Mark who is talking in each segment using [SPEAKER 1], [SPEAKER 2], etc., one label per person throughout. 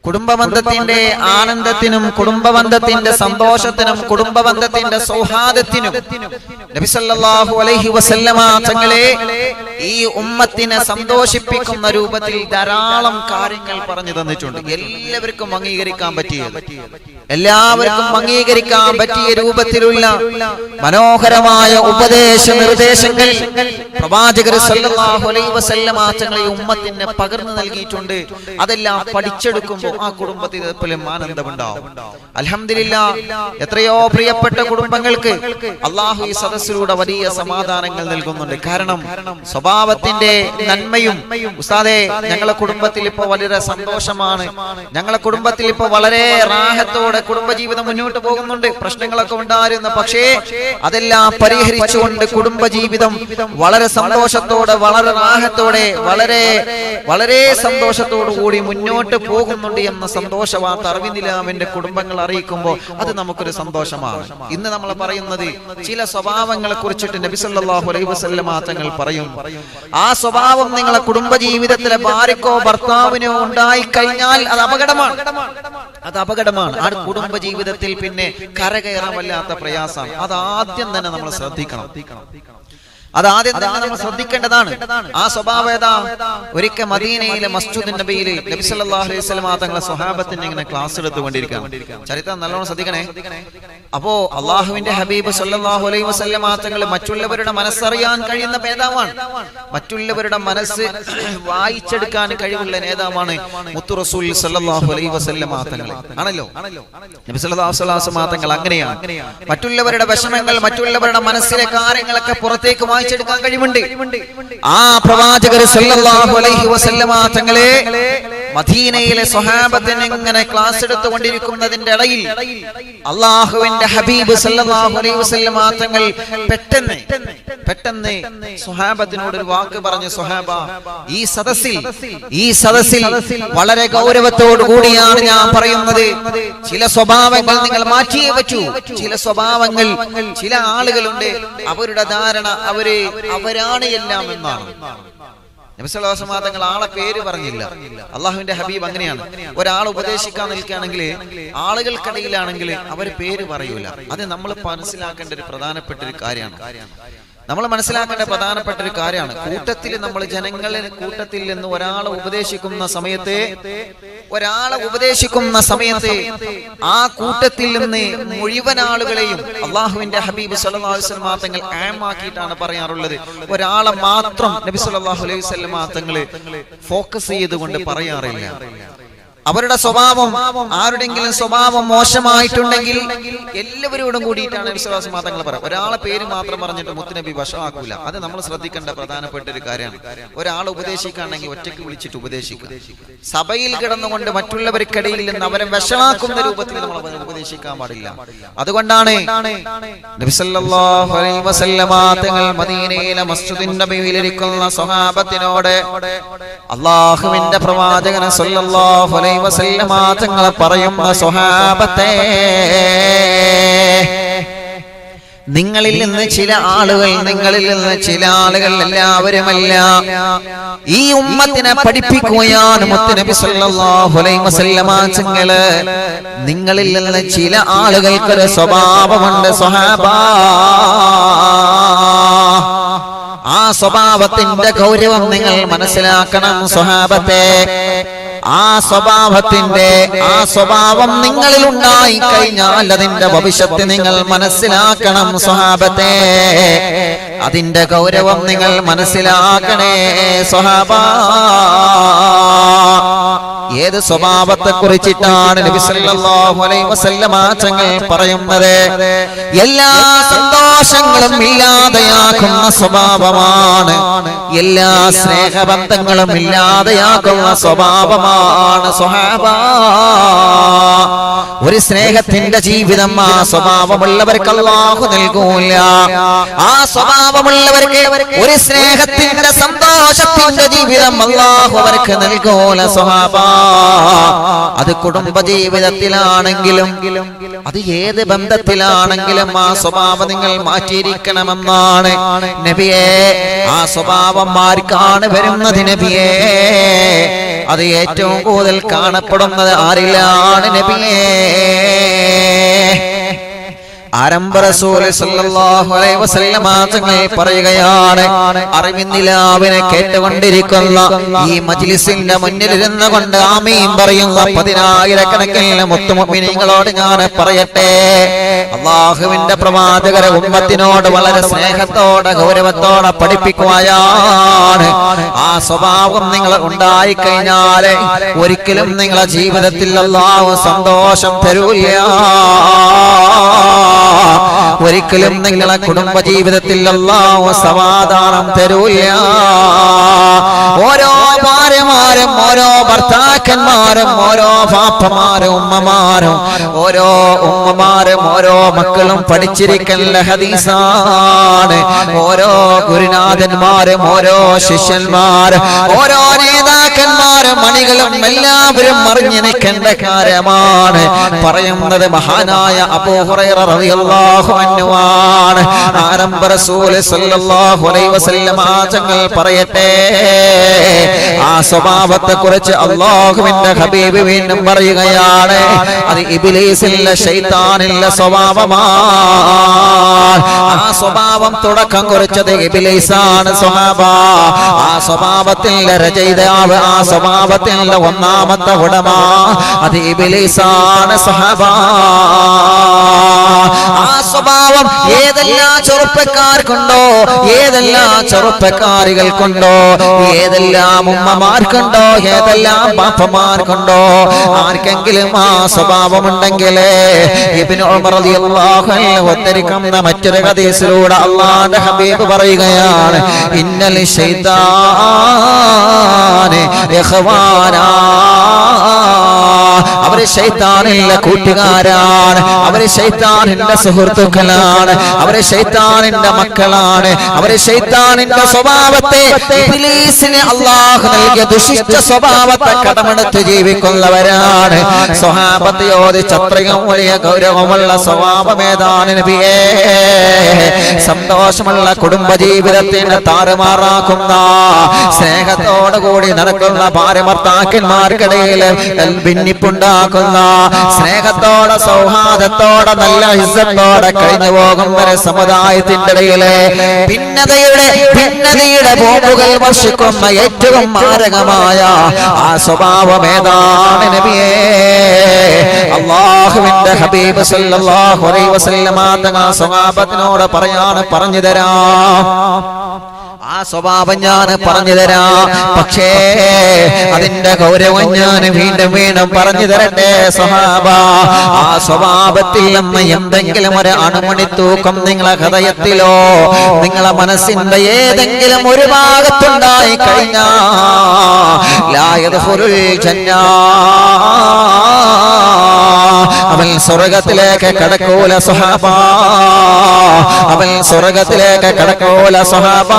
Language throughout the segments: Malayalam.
[SPEAKER 1] കുടുംബബന്ധത്തിന്റെ ആനന്ദത്തിനും കുടുംബബന്ധത്തിന്റെ സന്തോഷത്തിനും കുടുംബബന്ധത്തിന്റെ സൗഹാർദ്ദത്തിനും നബി സല്ലല്ലാഹു അലൈഹി വസല്ലമ തങ്ങളെ ഈ ഉമ്മത്തിനെ സന്തോഷിപ്പിക്കുന്ന രൂപത്തിൽ ധാരാളം കാര്യങ്ങൾ പറഞ്ഞു തന്നിട്ടുണ്ട്. എല്ലാവർക്കും അംഗീകരിക്കാൻ പറ്റിയ രൂപത്തിലുള്ള മനോഹരമായ ഉപദേശ നിർദ്ദേശങ്ങൾ പ്രവാചകർ സല്ലല്ലാഹു അലൈഹി വസല്ലമ തങ്ങളെ ഉമ്മത്തിനെ പകർന്നു നൽകിയിട്ടുണ്ട്. അതെല്ലാം പഠിച്ചെടുക്കുമ്പോൾ ആ കുടുംബത്തിൽ എപ്പോഴും ആനന്ദമുണ്ടാവും. അൽഹംദുലില്ലാഹ്, എത്രയോ പ്രിയപ്പെട്ട കുടുംബങ്ങൾക്ക് അള്ളാഹു ഈ സദസ്സിലൂടെ വലിയ സമാധാനങ്ങൾ നൽകുന്നുണ്ട്. കാരണം സ്വഭാവത്തിന്റെ നന്മയും ഉസ്താദേ, ഞങ്ങളെ കുടുംബത്തിൽ ഇപ്പോൾ വളരെ സന്തോഷമാണ്, ഞങ്ങളെ കുടുംബത്തിൽ ഇപ്പോൾ വളരെ റാഹത്തോടെ കുടുംബജീവിതം മുന്നോട്ട് പോകുന്നുണ്ട്. പ്രശ്നങ്ങളൊക്കെ ഉണ്ടായിരുന്നു, പക്ഷേ അതെല്ലാം പരിഹരിച്ചുകൊണ്ട് കുടുംബജീവിതം വളരെ സന്തോഷത്തോടെ വളരെ റാഹത്തോടെ വളരെ സന്തോഷത്തോടു കൂടി മുന്നോട്ട് പോകുന്നുണ്ട് എന്ന സന്തോഷ വാർത്ത അറിവിന്ദിലാമിന്റെ കുടുംബങ്ങൾ അറിയിക്കുമ്പോൾ അത് നമുക്കൊരു സന്തോഷമാണ്. ഇന്ന് നമ്മൾ പറയുന്നത് ചില സ്വഭാവങ്ങളെ കുറിച്ചിട്ട് നബി സല്ലല്ലാഹു അലൈഹി വസല്ലമ തങ്ങൾ പറയും, ആ സ്വഭാവം നിങ്ങളെ കുടുംബജീവിതത്തിലെ ഭാര്യക്കോ ഭർത്താവിനോ ഉണ്ടായി കഴിഞ്ഞാൽ അത് അപകടമാണ്. ആ കുടുംബജീവിതത്തിൽ പിന്നെ കരകയറാൻ വല്ലാത്ത പ്രയാസമാണ്. അത് ആദ്യം തന്നെ നമ്മൾ ശ്രദ്ധിക്കണം. നമ്മൾ ശ്രദ്ധിക്കേണ്ടതാണ്. ആ സ്വഭാവം ഏതാ? ഒരിക്കൽ മദീനയിലെ മസ്ജിദ് നബിയിൽ നബി സല്ലല്ലാഹു അലൈഹി വസല്ലം തങ്ങളെ സ്വഹാബത്തിന് ഇങ്ങനെ ക്ലാസ് എടുത്തുകൊണ്ടിരിക്കുകയാണ്. ചരിത്രം നല്ലോണം ശ്രദ്ധിക്കണേ. അപ്പോ അള്ളാഹുവിന്റെ ഹബീബ് സല്ലല്ലാഹു അലൈഹി വസല്ലം തങ്ങൾ മറ്റുള്ളവരുടെ മനസ്സറിയാൻ കഴിയുന്ന നേതാവാണ്. മറ്റുള്ളവരുടെ മനസ്സ് വായിച്ചെടുക്കാൻ കഴിവുള്ള നേതാവാണ് മുത്തു റസൂൽ സല്ലല്ലാഹു അലൈഹി വസല്ലം തങ്ങൾ ആണല്ലോ. നബി സല്ലല്ലാഹു അലൈഹി വസല്ലം തങ്ങൾ അങ്ങനെയാണ്. മറ്റുള്ളവരുടെ വിഷമങ്ങൾ, മറ്റുള്ളവരുടെ മനസ്സിലെ കാര്യങ്ങളൊക്കെ പുറത്തേക്ക് വായിച്ചെടുക്കാൻ കഴിവുണ്ട്. ആ പ്രവാചകർ സല്ലല്ലാഹു അലൈഹി വസല്ലമ തങ്ങളെ മദീനയിലെ സ്വഹാബത്തിന് ഇങ്ങനെ ക്ലാസ് എടുത്തുകൊണ്ടിരിക്കുന്നതിന്റെ ഇടയിൽ അള്ളാഹുവിന്റെ ഹബീബ് സല്ലല്ലാഹു അലൈഹി വസല്ലമ തങ്ങൾ പെട്ടെന്ന് സ്വഹാബത്തിനോട് ഒരു വാക്ക് പറഞ്ഞു, സ്വഹാബ, ഈ സദസ്സിൽ വളരെ ഗൗരവത്തോടു കൂടിയാണ് ഞാൻ പറയുന്നത്. ചില സ്വഭാവങ്ങൾ നിങ്ങൾ മാറ്റിയേ പറ്റൂ. ചില സ്വഭാവങ്ങൾ, ചില ആളുകളുണ്ട്, അവരുടെ ധാരണ അവരാണ് എല്ലാം എന്നാണ്. നബി സല്ലല്ലാഹു അലൈഹി വസല്ലം തങ്ങൾ ആളെ പേര് പറഞ്ഞില്ല. അള്ളാഹുവിന്റെ ഹബീബ് അങ്ങനെയാണ്. ഒരാൾ ഉപദേശിക്കാൻ നിൽക്കുകയാണെങ്കിൽ, ആളുകൾക്കിടയിലാണെങ്കിൽ അവർ പേര് പറയൂല. അത് നമ്മൾ മനസ്സിലാക്കേണ്ട ഒരു പ്രധാനപ്പെട്ട ഒരു കാര്യമാണ്. കൂട്ടത്തിൽ നമ്മൾ ജനങ്ങളെ കൂട്ടത്തിൽ നിന്ന് ഒരാളെ ഉപദേശിക്കുന്ന സമയത്ത് ആ കൂട്ടത്തിൽ നിന്ന് മുഴുവൻ ആളുകളെയും അള്ളാഹുവിന്റെ ഹബീബ് സല്ലല്ലാഹു അലൈഹി വസല്ലം തങ്ങൾ ആമാക്കിയിട്ടാണ് പറയാറുള്ളത്. ഒരാളെ മാത്രം നബി സല്ലല്ലാഹു അലൈഹി വസല്ലം തങ്ങൾ ഫോക്കസ് ചെയ്തുകൊണ്ട് പറയാറില്ല. അവരുടെ സ്വഭാവം, ആരുടെങ്കിലും സ്വഭാവം മോശമായിട്ടുണ്ടെങ്കിൽ എല്ലാവരോടും കൂടിയിട്ടാണ് വിശ്വാസം തങ്ങൾ പറയാം. ഒരാളെ പേര് മാത്രം പറഞ്ഞിട്ട് മുത്തുനബി വശമാക്കൂല. അത് നമ്മൾ ശ്രദ്ധിക്കേണ്ട പ്രധാനപ്പെട്ട ഒരു കാര്യമാണ്. ഒരാൾ ഉപദേശിക്കുകയാണെങ്കിൽ ഒറ്റയ്ക്ക് വിളിച്ചിട്ട് ഉപദേശിക്കുക. സഭയിൽ കിടന്നുകൊണ്ട് മറ്റുള്ളവർക്കിടയിൽ നിന്ന് അവരെ വഷളാക്കുന്ന രൂപത്തിൽ നമ്മൾ ഉപദേശിക്കാൻ പാടില്ല. അതുകൊണ്ടാണ് നബി സല്ലല്ലാഹു അലൈഹി വസല്ലമ തങ്ങൾ മദീനയിലെ മസ്ജിദുൻ നബിയിലിരിക്കുന്ന സ്വഹാബത്തിനോട് അല്ലാഹുവിന്റെ പ്രവാചകൻ സല്ലല്ലാഹു അലൈഹി വസല്ലമ തങ്ങൾ പറയുന്ന സ്വഹാബത്തെ, നിങ്ങളിൽ നിന്ന് ചില ആളുകൾ എല്ലാവരുമല്ല, ഈ ഉമ്മത്തിനെ പഠിപ്പിക്കുകയാണ് മുത്തുനബി സല്ലല്ലാഹു അലൈഹി വസല്ലമ തങ്ങൾ. നിങ്ങളിൽ നിന്ന് ചില ആളുകൾക്കൊരു സ്വഭാവമുണ്ട് സ്വഹാബ. ആ സ്വഭാവത്തിന്റെ ഗൗരവം നിങ്ങൾ മനസ്സിലാക്കണം സ്വഹാബത്തെ. ആ സ്വഭാവം നിങ്ങളിൽ ഉണ്ടായി കഴിഞ്ഞാൽ അതിന്റെ ഭവിഷ്യത്ത് നിങ്ങൾ മനസ്സിലാക്കണം സ്വഹാബത്തെ. അതിന്റെ ഗൗരവം നിങ്ങൾ മനസ്സിലാക്കണേ സ്വഹാബ. ഏത് സ്വഭാവത്തെ കുറിച്ചിട്ടാണ് നബി സല്ലല്ലാഹു അലൈഹി വസല്ലമ തങ്ങൾ പറയുന്നത്? എല്ലാ സന്തോഷങ്ങളും ഇല്ലാതെയാക്കുന്ന സ്വഭാവമാണ്, എല്ലാ സ്നേഹബന്ധങ്ങളും ഇല്ലാതെയാക്കുന്ന സ്വഭാവമാണ് സ്വഹാബ. ഒരു സ്നേഹത്തിന്റെ ജീവിതം ആ സ്വഭാവമുള്ളവർക്ക് അല്ലാഹു നൽകൂല. ആ സ്വഭാവമുള്ളവർക്ക് ഒരു സ്നേഹത്തിന്റെ സന്തോഷത്തിന്റെ ജീവിതം അല്ലാഹു അവർക്ക് നൽകൂല സ്വഹാബ. അത് കുടുംബജീവിതത്തിലാണെങ്കിലും അത് ഏത് ബന്ധത്തിലാണെങ്കിലും ആ സ്വഭാവം നിങ്ങൾ മാറ്റിയിരിക്കണമെന്നാണ് നബിയേ. ആ സ്വഭാവം ആർക്കാണ് വരുന്നത് നബിയേ? അത് ഏറ്റവും കൂടുതൽ കാണപ്പെടുന്നത് ആരിലാണ് നബിയേ? ആരംഭ റസൂൽ സല്ലല്ലാഹു അലൈഹി വസല്ലമ തങ്ങൾ പറയുകയാണ്, അറിവിന്നിലാവിനെ കേട്ടുകൊണ്ടിരിക്കുന്ന ഈ മജ്ലിസിന്റെ മുന്നിലിരുന്നു കൊണ്ട് ആമീൻ പറയുന്ന 10,000 മുത്തുമുഅ്മിനീങ്ങളോട് ഞാൻ പറയട്ടെ, അല്ലാഹുവിന്റെ പ്രവാചകരെ ഉമ്മത്തിനോട് വളരെ സ്നേഹത്തോടെ ഗൗരവത്തോടെ പഠിപ്പിക്കുകയാണ്. ആ സ്വഭാവം നിങ്ങൾ ഉണ്ടായി കഴിഞ്ഞാൽ ഒരിക്കലും നിങ്ങളുടെ ജീവിതത്തിൽ അല്ലാഹു സന്തോഷം തരൂല്ല. ഒരിക്കലും നിങ്ങളെ കുടുംബ ജീവിതത്തിൽ അല്ലാഹു സമാധാനം തരൂല്ല. ഓരോ ഭാര്യമാരും ഓരോ ഭർത്താക്കന്മാരും ഓരോ പാപ്പമാരും ഉമ്മമാരും ഓരോ ഉമ്മമാരും ഓരോ മക്കളും പഠിച്ചിരിക്കുന്ന ഹദീസാണ്. ഓരോ ഗുരുനാഥന്മാരും ഓരോ ശിഷ്യന്മാരും ഓരോ നേതാക്കന്മാരും മണികളും എല്ലാവരും അറിഞ്ഞിരിക്കേണ്ട കാര്യമാണ്. പറയുന്നത് മഹാനായ അബൂ ഹുറൈറ റളിയല്ലാഹു അൻഹു ആണ്. ആരംഭ റസൂൽ സല്ലല്ലാഹു അലൈഹി വസല്ലമ തങ്ങൾ പറയട്ടെ, ആ സ്വഭാവത്തെ കുറിച്ച് അല്ലാഹുവിന്റെ ഹബീബ് വീണ്ടും പറയുകയാണ്, അത് ഇബ്ലീസിന്റെ ശൈത്താനിന്റെ സ്വഭാവമാണ്. ആ സ്വഭാവം തുടക്കം കുറിച്ചത് ഇബ്ലീസാണ് സ്വഹാബ. ആ സ്വഭാവത്തിന്റെ രചയിതാവ്, ആ സ്വഭാവത്തിന്റെ ഒന്നാമത്തെ ഉടമ അത് ഇബ്ലീസാണ് സ്വഹാബ. ആ സ്വഭാവം ഏതെല്ലാം ചെറുപ്പക്കാർക്കുണ്ടോ, ഏതെല്ലാം ചെറുപ്പക്കാരികൾക്കുണ്ടോ, ഏതെല്ലാം ഉമ്മമാർക്കുണ്ടോ, ഏതെല്ലാം ബാപ്പമാർക്കുണ്ടോ, ആർക്കെങ്കിലും ആ സ്വഭാവമുണ്ടെങ്കിൽ ഇബ്നു ഉമർ റളിയല്ലാഹു അൻഹു ഉദ്ധരിക്കുന്ന മറ്റൊരു ഹദീസിലൂടെ അല്ലാഹുവിന്റെ ഹബീബ് പറയുകയാണ്, ഇന്നൽ ശൈത്താന ഇഖ്വാനാ, അവര് ശൈത്താനിന്റെ കൂട്ടുകാരാണ്, അവര് ശൈത്താനിന്റെ സുഹൃത്തുക്കളാണ്, അവര് ശൈത്താനിന്റെ മക്കളാണ്, അവര് ശൈത്താനിന്റെ സ്വഭാവത്തെ, ഇബ്ലീസിന് അല്ലാഹു നൽകിയ ദുഷിച്ച സ്വഭാവത്തെ കടമെടുത്ത് ജീവിക്കുന്നവരാണ്. സ്വഹാബത്ത് ചോദിച്ച അത്രയും വലിയ ഗൗരവമുള്ള സ്വഭാവം ഏതാണ് നബിയേ? സന്തോഷമുള്ള കുടുംബജീവിതത്തിന് താറുമാറാക്കുന്ന, സ്നേഹത്തോടു കൂടി നടക്കുന്ന ഭാര്യ ഭർത്താക്കന്മാർക്കിടയിൽ ഭിന്നിപ്പുണ്ടാക്കുന്ന, സ്നേഹത്തോടെ സൗഹാർദ്ദത്തോടെ നല്ല ഇസ്സത്തോടെ കഴിഞ്ഞു പോകുന്ന സമുദായത്തിന്റെ ഇടയിലെ ഭിന്നതയുടെ ബോംബുകൾ വർഷിക്കുന്ന ഏറ്റവും മാരകമായ ആ സ്വഭാവം ഏതാണ് നബിയേ? അല്ലാഹുവിന്റെ ഹബീബ് സല്ലല്ലാഹു അലൈഹി വസല്ലമ തങ്ങൾ സ്വഹാബത്തിനോട് പറഞ്ഞു തരാം, ആ സ്വഭാവം ഞാൻ പറഞ്ഞു തരാം. പക്ഷേ അതിന്റെ ഗൗരവം ഞാൻ വീണ്ടും പറഞ്ഞു തരട്ടെ സ്വഹാബ. ആ സ്വഭാവത്തിൽ നിന്ന് എന്തെങ്കിലും ഒരു അണുമണി തൂക്കം നിങ്ങളെ ഹൃദയത്തിലോ നിങ്ങളെ മനസ്സിന്റെ ഏതെങ്കിലും ഒരു ഭാഗത്തുണ്ടായി കഴിഞ്ഞാൽ ലാ യദ്ഖുലുൽ ജന്ന, അവൻ സ്വർഗ്ഗത്തിലേക്ക് കടക്കൂല സ്വഹാബ, അവൻ സ്വർഗ്ഗത്തിലേക്ക് കടക്കൂല സ്വഹാബ.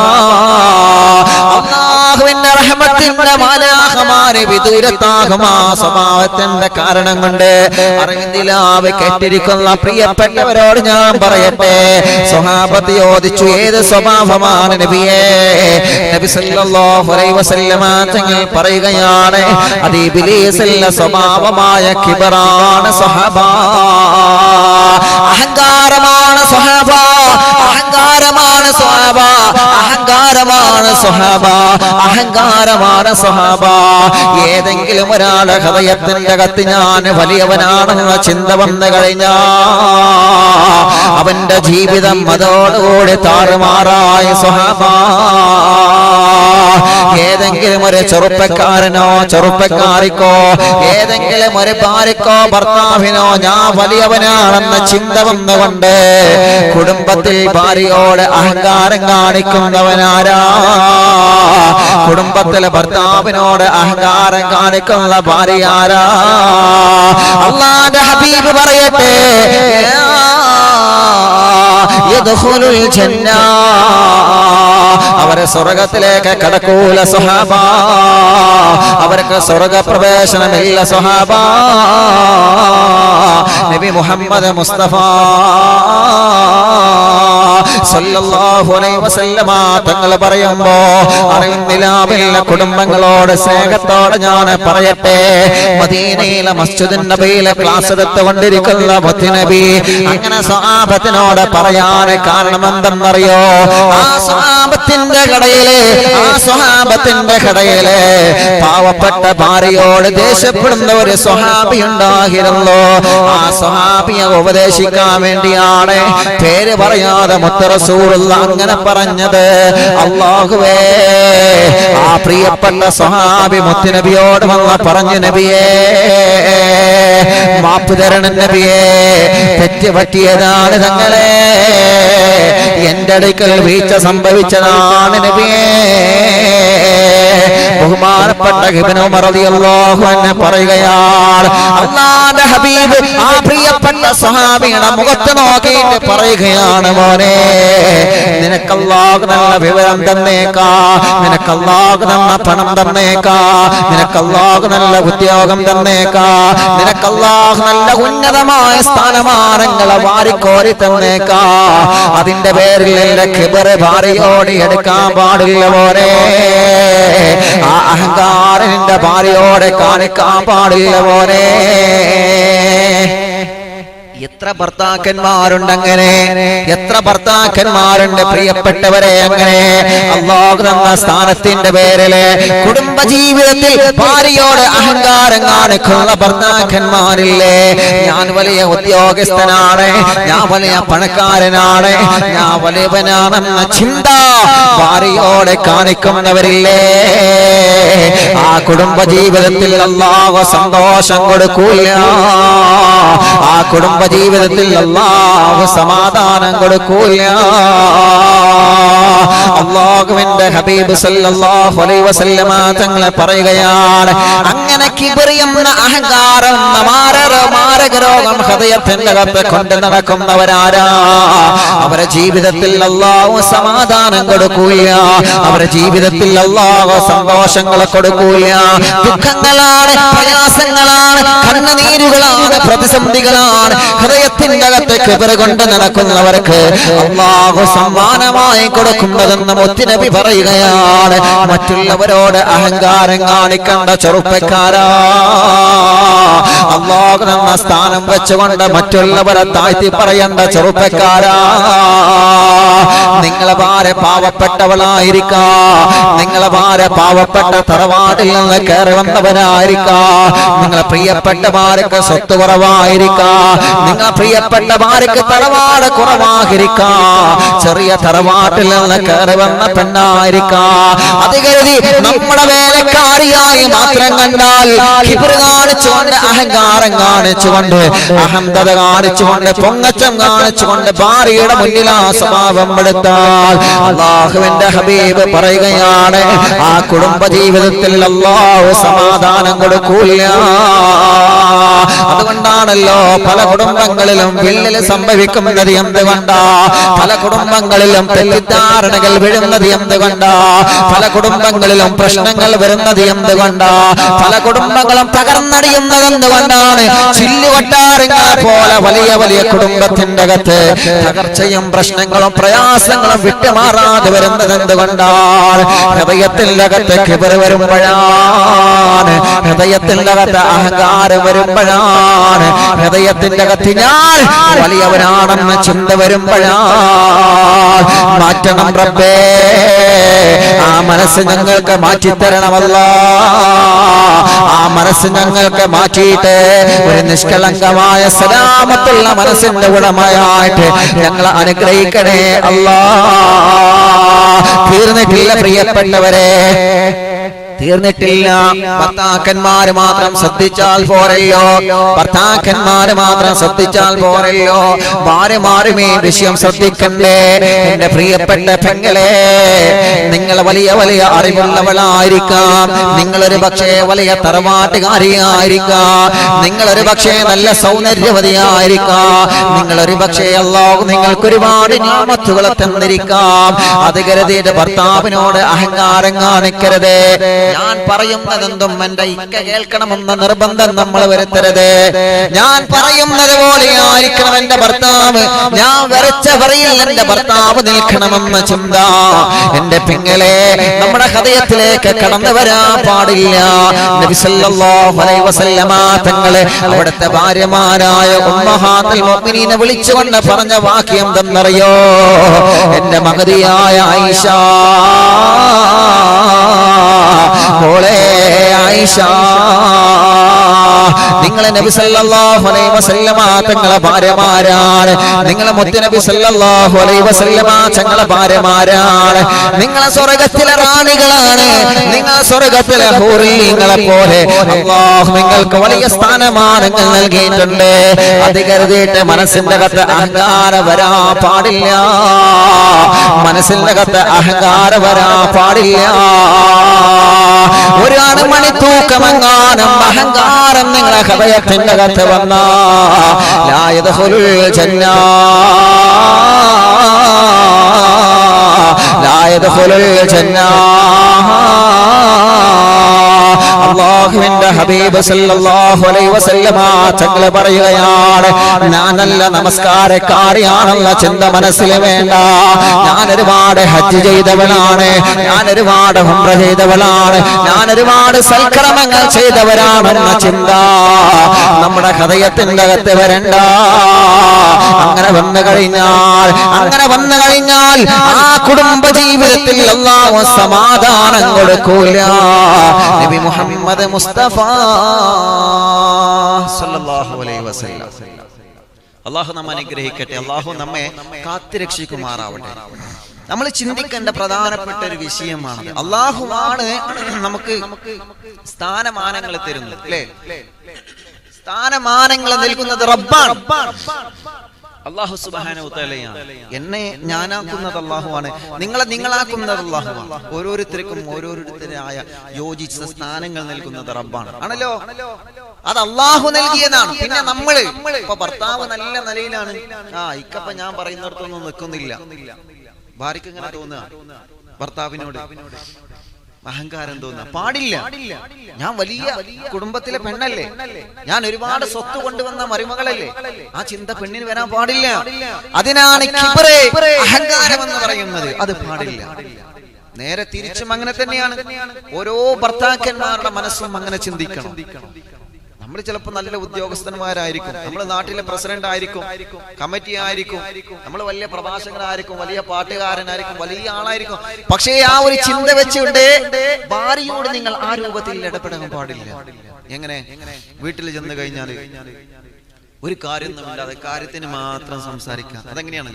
[SPEAKER 1] അല്ലാഹുവിന്റെ റഹ്മത്തിന്റെ മാലാഖമാരെ വിദൂരത്താകും ആ സ്വഭാവത്തിന്റെ കാരണം കൊണ്ട്. അറിവിന്ദിലാവ് കേട്ടിരിക്കുന്ന പ്രിയപ്പെട്ടവരോട് ഞാൻ പറയട്ടെ, സ്വഹാബത്ത് ചോദിച്ചു, ഏത് സ്വഭാവമാണ് നബിയേ? നബി സല്ലല്ലാഹു അലൈഹി വസല്ലമ തങ്ങൾ പറയുകയാണ്, അത് ഇബ്ലീസിന്റെ സ്വഭാവമായ കിബറാണ് സ്വഹാബ. അഹങ്കാരമാണ് സ്വഹാബ, അഹങ്കാരമാണ് സ്വഹാബ, അഹങ്കാരമാണ് സ്വഹാബ, അഹങ്കാരമാണ് സ്വഹാബ. ഏതെങ്കിലും ഒരാളുടെ ഹൃദയത്തിന്റെ അകത്ത് ഞാൻ വലിയവനാണെന്ന ചിന്ത വന്നു കഴിഞ്ഞാ അവന്റെ ജീവിതം അതോടുകൂടി താറുമാറായ സ്വഹാബ. ഏതെങ്കിലും ഒരു ചെറുപ്പക്കാരനോ ചെറുപ്പക്കാരിക്കോ ഏതെങ്കിലും ഒരു ഭാര്യക്കോ ഭർത്താവിനോ ഞാൻ വലിയവനാണെന്ന ചിന്ത വന്നുകൊണ്ട് കുടുംബത്തിൽ ഭാര്യയോട് അഹങ്കാരം കാണിക്കുന്നവനാരാ? കുടുംബത്തിലെ ഭർത്താവിനോട് അഹങ്കാരം കാണിക്കുന്ന ഭാര്യ ആരാ? അല്ലാഹുവിന്റെ ഹബീബ് പറയട്ടെ, യദ്ഖുലുൽ ജന്ന, അവരെ സ്വർഗത്തിലേക്ക് കടക്കൂല സ്വഹാബ, അവർക്ക് സ്വർഗപ്രവേശനമില്ല സ്വഹാബ. നബി മുഹമ്മദ് മുസ്തഫ സല്ലല്ലാഹു അലൈഹി വസല്ലമ തങ്ങൾ പറയുമ്പോ അറിവില്ല കുടുംബങ്ങളോട് സ്നേഹത്തോടെ ഞാൻ പറയട്ടെ, മദീനയിലെ മസ്ജിദുൻ നബിയിലെ ക്ലാസ് എടുത്തുകൊണ്ടിരിക്കുന്ന മുത്തുനബി അങ്ങനെ സ്വഹാബത്തിനോട് പറയാൻ കാരണം എന്തെന്നറിയോ? ആ സ്വഹാബത്തിന്റെ കടയില് പാവപ്പെട്ട ഭാര്യയോട് ദേഷ്യപ്പെടുന്ന ഒരു സ്വഹാബി ഉണ്ടായിരുന്നു. ആ സ്വഹാബിയെ ഉപദേശിക്കാൻ വേണ്ടിയാണ് പേര് പറയാതെ മുത്ത് റസൂലുള്ള അങ്ങനെ പറഞ്ഞത്. അല്ലാഹുവേ, ആ പ്രിയപ്പെട്ട സ്വഹാബി മുത്തുനബിയോട് വന്ന് പറഞ്ഞു, നബിയേ മാപ്പ് തരണം നബിയേ, തെറ്റ് പറ്റിയതാണ് തങ്ങളെ, എന്റെ അടുക്കൽ വീഴ്ച സംഭവിച്ചതാണ് നബിയേ. ബഹുമാനപ്പെട്ട ഇബ്നു ഉമർ റളിയല്ലാഹു അൻഹു പറയുകയാണ്, അല്ലാഹുവിന്റെ ഹബീബ് ആ പ്രിയപ്പെട്ട സ്വഹാബിയുടെ മുഖത്ത് നോക്കിയിട്ട് പറയുകയാണ്, മോനെ നിനക്ക് അല്ലാഹു നല്ല വിവരം തന്നേക്കാ, നിനക്ക് അല്ലാഹു നല്ല പണം തന്നേക്കാ, നിനക്ക് അല്ലാഹു നല്ല ഉദ്യോഗം തന്നേക്കാ, നിനക്ക് അല്ലാഹു നല്ല ഉന്നതമായ സ്ഥാനമാനങ്ങളെ വാരിക്കോരി തന്നേക്കാ. അതിന്റെ പേരിൽ എന്റെ കിബർ ഭാര്യയോട് എടുക്കാൻ പാടില്ല മോനെ, ആ അഹങ്കാരം നിന്റെ ഭാര്യയോടെ കാണിക്കാൻ പാടില്ല മോനെ. എത്ര ഭർത്താക്കന്മാരുണ്ടങ്ങനെ, എത്ര ഭർത്താക്കന്മാരുണ്ട് പ്രിയപ്പെട്ടവരെ അങ്ങനെ. അല്ലാഹു തന്ന സ്ഥാനത്തിന്റെ പേരില് കുടുംബജീവിതത്തിൽ ഭാര്യയോട് അഹങ്കാരം കാണിക്കുന്ന ഭർത്താക്കന്മാരില്ലേ? ഞാൻ വലിയ ഉദ്യോഗസ്ഥനാണ്, ഞാൻ വലിയ പണക്കാരനാണ്, ഞാൻ വലിയവനാണെന്ന ചിന്ത ഭാര്യയോടെ കാണിക്കുന്നവരില്ലേ? ആ കുടുംബജീവിതത്തിൽ അല്ലാഹു സന്തോഷം കൊടുക്കൂല, ആ കുടുംബജീവിതത്തിൽ അല്ലാഹു സമാധാനം കൊടുക്കൂല. അല്ലാഹുവിന്റെ ഹബീബ് സല്ലല്ലാഹു അലൈഹി വസല്ലമ തങ്ങൾ പറയുകയാണ്, അങ്ങനെ കിബ്രി എന്ന അഹങ്കാരം മാരക രോഗം ഹൃദയത്തിന്റെ അകത്ത് കൊണ്ട് നടക്കുന്നവരാരാ? അവരുടെ ജീവിതത്തിൽ അല്ലാഹു സമാധാനം കൊടുക്കൂല, അവരുടെ ജീവിതത്തിൽ അല്ലാഹു സന്തോഷങ്ങളെ കൊടുക്കൂല. ദുഃഖങ്ങളാണ്, പ്രയാസങ്ങളാണ്, കണ്ണുനീരുകളാണ്, പ്രതിസന്ധികളാണ്. ഹൃദയത്തിന്റെ അകത്ത് കിബ്റ് കൊണ്ട് നടക്കുന്നവർക്ക് അല്ലാഹു സമ്മാനമായി കൊടുക്കുന്നതെന്ന് മുത്തുനബി പറയുകയാണ്. മറ്റുള്ളവരോട് അഹങ്കാരം കാണിക്കേണ്ട ചെറുപ്പക്കാരാ, അല്ലാഹു എന്ന സ്ഥാനം വെച്ചുകൊണ്ട് മറ്റുള്ളവരെ താഴ്ത്തി പറയേണ്ട ചെറുപ്പക്കാരാ, നിങ്ങളെ ഭാര്യ പാവപ്പെട്ടവളായിരിക്കാം, നിങ്ങളെ ഭാര്യ പാവപ്പെട്ട തറവാട്ടിൽ നിന്ന് കയറി വന്നവരായിരിക്കാം, നിങ്ങളെ പ്രിയപ്പെട്ട ഭാര്യക്ക് സ്വത്ത് കുറവായിരിക്കാം, നിങ്ങളെ പ്രിയപ്പെട്ട ഭാര്യക്ക് തറവാട് കുറവായിരിക്കാം, ചെറിയ തറവാട്ടിൽ നിന്ന് കയറി വന്ന പെണ്ണായിരിക്കാം. അത് കരുതി നമ്മുടെ വേലക്കാരിയായി മാത്രം കണ്ടാൽ കിബ്റ് കാണിച്ചുകൊണ്ട്, അഹങ്കാരം കാണിച്ചുകൊണ്ട്, അഹന്തത കാണിച്ചുകൊണ്ട്, പൊങ്ങച്ചം കാണിച്ചുകൊണ്ട് ഭാര്യയുടെ മുന്നിൽ ആ സ്വഭാവം എടുത്താൽ അല്ലാഹുവിന്റെ ഹബീബ് പറയുകയാണ്, ആ കുടുംബജീവിതത്തിൽ അല്ലാഹു സമാധാനം കൊടുക്കൂല. അതുകൊണ്ടാണല്ലോ പല കുടുംബങ്ങളിലും വിള്ളൽ സംഭവിക്കുന്നത് എന്തുകൊണ്ടാ? പല കുടുംബങ്ങളിലും തെറ്റിദ്ധാരണകൾ വീഴുന്നത് എന്തുകൊണ്ടാ? പല കുടുംബങ്ങളിലും പ്രശ്നങ്ങൾ വരുന്നത് എന്തുകൊണ്ടാ? പല കുടുംബങ്ങളും തകർന്നടിയുന്നത് എന്തുകൊണ്ടാണ്? ചില്ലുകൊട്ടാരങ്ങളെ പോലെ വലിയ വലിയ കുടുംബത്തിന്റെ അകത്ത് തകർച്ചയും പ്രശ്നങ്ങളും പ്രയാസങ്ങളും വിട്ടുമാറാതെ വരുന്നത് എന്തുകൊണ്ടാണ്? ഹൃദയത്തിന്റെ അകത്ത് കിബ്റ് വരുമ്പോഴാണ്, ഹൃദയത്തിന്റെ അകത്ത് അഹങ്കാരം വരുമ്പോഴാണ്, ഹൃദയത്തിന്റെ അകത്ത് ഞാൻ വലിയവനാണെന്ന ചിന്ത വരുമ്പോഴാണ്. മാറ്റണം റബ്ബേ, ആ മനസ്സ് ഞങ്ങൾക്ക് മാറ്റിത്തരണമല്ലാ, ആ മനസ്സ് ഞങ്ങൾക്ക് മാറ്റിയിട്ട് ഒരു നിഷ്കളങ്കമായ സലാമത്തുള്ള മനസ്സിന്റെ ഉടമയായിട്ട് ഞങ്ങളെ അനുഗ്രഹിക്കണേ അല്ലാ. തീർന്നിട്ടില്ല പ്രിയപ്പെട്ടവരെ, തീർന്നിട്ടില്ല. ഭർത്താക്കന്മാര് മാത്രം ശ്രദ്ധിച്ചാൽ പോരല്ലോ, ഭർത്താക്കന്മാര് മാത്രം ശ്രദ്ധിച്ചാൽ പോരല്ലോ, ഭാര്യമാരും ഈ വിഷയം ശ്രദ്ധിക്കണ്ടേ? എന്റെ പ്രിയപ്പെട്ട പെങ്ങളെ, നിങ്ങൾ വലിയ വലിയ അറിവുള്ളവളായിരിക്കാം, നിങ്ങളൊരു പക്ഷേ വലിയ തറവാട്ടുകാരിയായിരിക്കാം, നിങ്ങളൊരു പക്ഷേ നല്ല സൗന്ദര്യവതിയായിരിക്കാം, നിങ്ങളൊരു പക്ഷേ അല്ലാഹു നിങ്ങൾക്ക് ഒരുപാട് നിഅമത്തുകൾ തന്നിരിക്കാം. അത് കരുതിയിട്ട് ഭർത്താവിനോട് അഹങ്കാരം കാണിക്കരുത്. ഞാൻ പറയുന്നതെന്തും എന്റെ ഇക്ക കേൾക്കണമെന്ന നിർബന്ധം നമ്മൾ വരുത്തരുത്. ഞാൻ പറയുന്നത് പോലെ ആയിരിക്കണം എന്റെ ഭർത്താവ്, ഞാൻ വരച്ച വരയിൽ എന്റെ ഭർത്താവ് നിൽക്കണമെന്ന ചിന്ത എന്റെ പെങ്ങളെ നമ്മുടെ ഹൃദയത്തിലേക്ക് കടന്നു വരാൻ പാടില്ല. നബി സല്ലല്ലാഹു അലൈഹി വസല്ലമ തങ്ങളെ അവിടുത്തെ ഭാര്യമാരായ ഉമ്മഹാത്തുൽ മുഅ്മിനീനെ വിളിച്ചുകൊണ്ട് പറഞ്ഞ വാക്യം എന്തെന്നറിയോ? എന്റെ മഹദിയായ ആയിഷ, മോളെ ആയിഷ, നിങ്ങളെ നബി സല്ലല്ലാഹു അലൈഹി വസല്ലമ തങ്ങളെ ഭാര്യമാരാണ്, നിങ്ങളെ മുത്ത് നബി സല്ലല്ലാഹു അലൈഹി വസല്ലമ തങ്ങളെ ഭാര്യമാരാണ്, നിങ്ങളെ സ്വർഗ്ഗത്തിലെ റാണികളാണ്, നിങ്ങൾ സ്വർഗ്ഗത്തിലെ ഹൂറിങ്ങളെ പോലെ അല്ലാഹു നിങ്ങൾക്ക് വലിയ സ്ഥാനമാനങ്ങൾ നൽകിയിട്ടുണ്ട്. അത് കരുതിയിട്ട് മനസ്സിന്റെ അകത്ത് അഹങ്കാരം വരാൻ പാടില്ല, മനസ്സിന്റെ അകത്ത് അഹങ്കാരം വരാൻ പാടില്ല. ഒരാണ് മണിത്തൂക്കമെങ്ങാനും അഹങ്കാരം നിങ്ങളെ ഹൃദയത്തിന്റെ അകത്ത് വന്ന ലാ യദ്ഖുലുൽ ജന്ന, ലാ യദ്ഖുലുൽ ജന്ന. അല്ലാഹുവിന്റെ ഹബീബ് സല്ലല്ലാഹു അലൈഹി വസല്ലമ തങ്ങൾ പറയുകയാണ്, ഞാൻ നല്ല നമസ്കാരക്കാരിയാണെന്ന ചിന്ത മനസ്സിൽ വേണ്ട. ഞാൻ ഒരുപാട് ഹജ്ജ് ചെയ്തവളാണ്, ഞാൻ ഒരുപാട് ഉംറ ചെയ്തവളാണ്, ഞാൻ ഒരുപാട് സൽക്കർമ്മങ്ങൾ ചെയ്തവരാണെന്ന ചിന്ത നമ്മുടെ ഹൃദയത്തിന്റെ അകത്ത് വരണ്ട. അങ്ങനെ വന്നു കഴിഞ്ഞാൽ ആ കുടുംബ ജീവിതത്തിൽ അല്ലാഹു സമാധാനം കൊടുക്കൂല. നബി മുഹമ്മദ് മുസ്തഫ സല്ലല്ലാഹു അലൈഹി വസല്ലം. അല്ലാഹു നമ്മെ അനുഗ്രഹിക്കട്ടെ, അല്ലാഹു നമ്മെ കാത്തുരക്ഷിക്കുമാറാവട്ടെ. നമ്മൾ ചിന്തിക്കേണ്ട പ്രധാനപ്പെട്ട ഒരു വിഷയമാണ്, അല്ലാഹുവാണ് നമുക്ക് സ്ഥാനമാനങ്ങൾ തരുന്നത്, അല്ലേ? സ്ഥാനമാനങ്ങൾ നൽകുന്നത് റബ്ബാണ്. അല്ലാഹു സുബ്ഹാനഹു വതആലയാണ്. എന്നെ ഞാനാക്കുന്നത് അല്ലാഹുവാണ്, നിങ്ങളെ നിങ്ങളാക്കുന്നത് അല്ലാഹുവാണ്. ഓരോരുത്തർക്കും ഓരോരുത്തരായ യോജിച്ച സ്ഥാനങ്ങൾ നൽകുന്നത് റബ്ബാണ്, ആണല്ലോ. അത് അല്ലാഹു നൽകിയതാണ്. പിന്നെ നമ്മള് ഇപ്പൊ ഭർത്താവ് നല്ല നിലയിലാണ്, ഇക്കപ്പ ഞാൻ പറയുന്നിടത്തൊന്നും നിൽക്കുന്നില്ല, ഭാര്യക്ക് ഇങ്ങനെ തോന്നുക, ഭർത്താവിനോട് അഹങ്കാരം തോന്നുക പാടില്ല. ഞാൻ വലിയ കുടുംബത്തിലെ പെണ്ണല്ലേ, ഞാൻ ഒരുപാട് സ്വത്ത് കൊണ്ടുവന്ന മരുമകളല്ലേ, ആ ചിന്ത പെണ്ണിന് വരാൻ പാടില്ല. അതിനാണ് കിബ്റ്, അഹങ്കാരം എന്ന് പറയുന്നത്. അത് പാടില്ല. നേരെ തിരിച്ചും അങ്ങനെ തന്നെയാണ്. ഓരോ ഭർത്താക്കന്മാരുടെ മനസ്സും അങ്ങനെ ചിന്തിക്കണം. നമ്മൾ ചിലപ്പോൾ നല്ല ഉദ്യോഗസ്ഥന്മാരായിരിക്കും, നമ്മുടെ നാട്ടിലെ പ്രസിഡന്റ് ആയിരിക്കും, കമ്മിറ്റി ആയിരിക്കും, നമ്മൾ വലിയ പ്രഭാഷകനായിരിക്കും, വലിയ പാട്ടുകാരനായിരിക്കും, വലിയ ആളായിരിക്കും. പക്ഷേ ആ ഒരു ചിന്ത വെച്ചുകൊണ്ട് ഭാര്യയോട് നിങ്ങൾ ആ രൂപത്തിൽ ഇടപെടാൻ പാടില്ല. എങ്ങനെ? വീട്ടിൽ ചെന്ന് കഴിഞ്ഞാൽ ഒരു കാര്യമൊന്നുമില്ലാതെ കാര്യത്തിന് മാത്രം സംസാരിക്കാം. അതെങ്ങനെയാണ്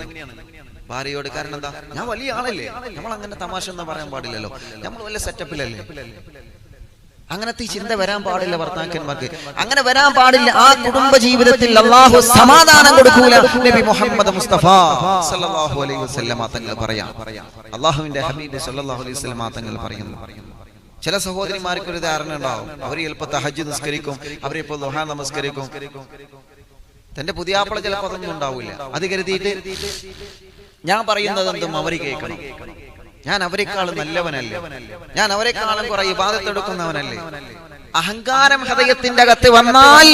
[SPEAKER 1] ഭാര്യയോട്? കാരണം എന്താ? ഞാൻ വലിയ ആളല്ലേ, നമ്മൾ അങ്ങനെ തമാശ ഒന്നും പറയാൻ പാടില്ലല്ലോ, നമ്മൾ വലിയ സെറ്റപ്പിലല്ലേ. അങ്ങനത്തെ ചിന്ത വരാൻ പാടില്ല ഭർത്താക്കന്മാർക്ക്, അങ്ങനെ വരാൻ പാടില്ല. ആ കുടുംബ ജീവിതത്തിൽ അല്ലാഹു സമാധാനം കൊടുക്കൂല. നബി മുഹമ്മദ് മുസ്തഫ സല്ലല്ലാഹു അലൈഹി വസല്ലം തങ്ങൾ പറയാം, അല്ലാഹുവിന്റെ ഹബീബ് സല്ലല്ലാഹു അലൈഹി വസല്ലം തങ്ങൾ പറയുന്നു, ചില സഹോദരിമാർക്ക് ഒരു ധാരണ ഉണ്ടാവും, അവർ ചിലപ്പോൾ തഹജ്ജുദ് നിസ്കരിക്കും, അവരിപ്പോൾ ദുഹാ നമസ്കരിക്കും, തന്റെ പുതിയാപ്പള ചിലപ്പോൾ അതൊന്നും ഉണ്ടാവില്ല. അത് കരുതിയിട്ട് ഞാൻ പറയുന്നതെന്തും അവർ കേൾക്കണം, ഞാൻ അവരെക്കാളും നല്ലവനല്ലേ, ഞാൻ അവരെക്കാളും കുറെ ഇബാദത്ത് എടുക്കുന്നവനല്ലേ. അഹങ്കാരം ഹൃദയത്തിന്റെ അകത്ത് വന്നാൽ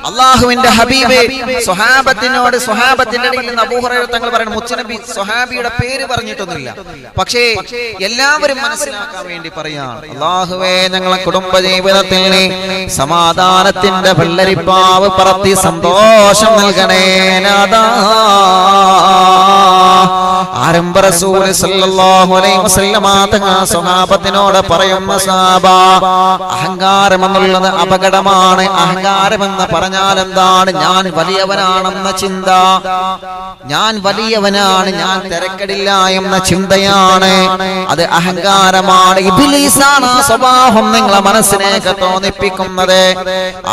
[SPEAKER 1] അല്ലാഹുവിന്റെ ഹബീബ് സ്വഹാബത്തിനോട്, സ്വഹാബത്തിന്റെ ഇടയിൽ നിന്ന് അബൂ ഹുറൈറ തങ്ങൾ പറയുന്നു, മുത്തുനബി സ്വഹാബിയുടെ പേര് പറഞ്ഞിട്ടൊന്നുമില്ല, പക്ഷേ എല്ലാവരും മനസ്സിലാക്കാൻ വേണ്ടി പറയാം, അല്ലാഹുവേ ഞങ്ങളെ കുടുംബ ജീവിതത്തിൽ സമാധാനത്തിന്റെ വെള്ളരിപ്പാവ് പറത്തി സന്തോഷം നൽകണേ നാഥാ. ആരംഭ റസൂൽ സല്ലല്ലാഹു അലൈഹി വസല്ലമ തങ്ങൾ സ്വഹാബത്തിനോട് പറയുന്ന സഹാബ, അഹങ്കാരം എന്നുള്ളത് അപകടമാണ്. അഹങ്കാരം എന്ന് പറഞ്ഞാൽ എന്താണ്? ഞാൻ വലിയവനാണെന്ന ചിന്ത, ഞാൻ വലിയവനാണ്, ഞാൻ തിരക്കടില്ല എന്ന ചിന്തയാണ്. അത് അഹങ്കാരമാണ്. ഇബ്ലീസാണ് ആ സ്വഭാവം നിങ്ങളെ മനസ്സിലേക്ക് തോന്നിപ്പിക്കുന്നത്.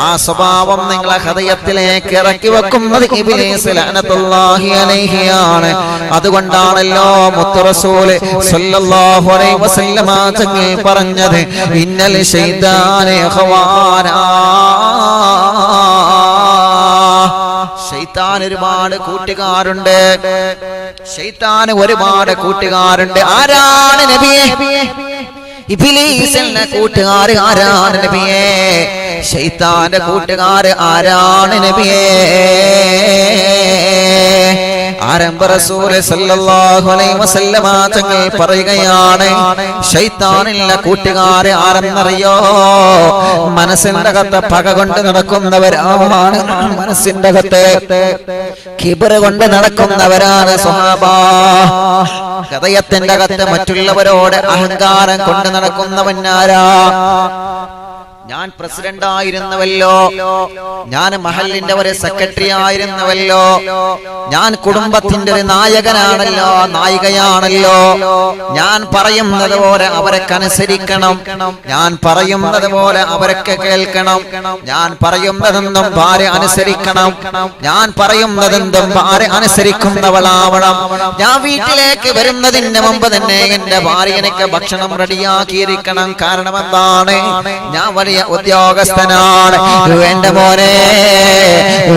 [SPEAKER 1] ആ സ്വഭാവം നിങ്ങളെ ഹൃദയത്തിലേക്ക് ഇറക്കി വെക്കുന്നത് ഇബ്ലീസ് ലഅനത്തുല്ലാഹി അലൈഹിയാണ്. അതുകൊണ്ടാണല്ലോ മുത്ത് റസൂൽ സല്ലല്ലാഹു അലൈഹി വസല്ലമ തങ്ങൾ പറഞ്ഞത്, ഇന്നൽ ശൈത്താന ഖവാനാ, ശൈത്താൻ ഒരുപാട് കൂട്ടുകാരുണ്ട്, ശൈത്താൻ ഒരുപാട് കൂട്ടുകാരുണ്ട്. ആരാണ് നബിയേ? ഇബ്ലീസിന്റെ കൂട്ടുകാർ ആരാണ് നബിയേ? ശൈത്താന്റെ കൂട്ടുകാർ ആരാണ് നബിയേ? ആരംഭ റസൂൽ സല്ലല്ലാഹു അലൈഹി വസല്ലമ തങ്ങൾ പറയുകയാണ്, ശൈത്താനിലെ കൂട്ടുകാർ ആരെന്നറിയോ? മനസ്സിന്റെ അകത്ത് പക കൊണ്ട് നടക്കുന്നവരാണ്, മനസ്സിന്റെ അകത്ത് കിബർ കൊണ്ട് നടക്കുന്നവരാണ് സ്വഹാബ. ഹൃദയത്തിന്റെ അകത്ത് മറ്റുള്ളവരോട് അഹങ്കാരം കൊണ്ട് നടക്കുന്നവനാരാ? ഞാൻ പ്രസിഡന്റ് ആയിരുന്നുവല്ലോ, ഞാൻ മഹലിന്റെ ഒരു സെക്രട്ടറി ആയിരുന്നുവല്ലോ, ഞാൻ കുടുംബത്തിന്റെ ഒരു നായകനാണല്ലോ, നായികയാണല്ലോ, ഞാൻ പറയുന്നത് പോലെ അവരൊക്കെ അനുസരിക്കണം, ഞാൻ പറയുന്നത് പോലെ അവരൊക്കെ കേൾക്കണം, ഞാൻ പറയുന്നതെന്തും ഭാര്യ അനുസരിക്കണം, ഞാൻ പറയുന്നതെന്തും ഭാര്യ അനുസരിക്കുന്നവളാവണം, ഞാൻ വീട്ടിലേക്ക് വരുന്നതിന് മുമ്പ് തന്നെ എന്റെ ഭാര്യ എനിക്ക് ഭക്ഷണം റെഡിയാക്കിയിരിക്കണം. കാരണം എന്താണ്? ഞാൻ വലിയ ഉദ്യോഗസ്ഥനാണ്. വേണ്ട മോനെ,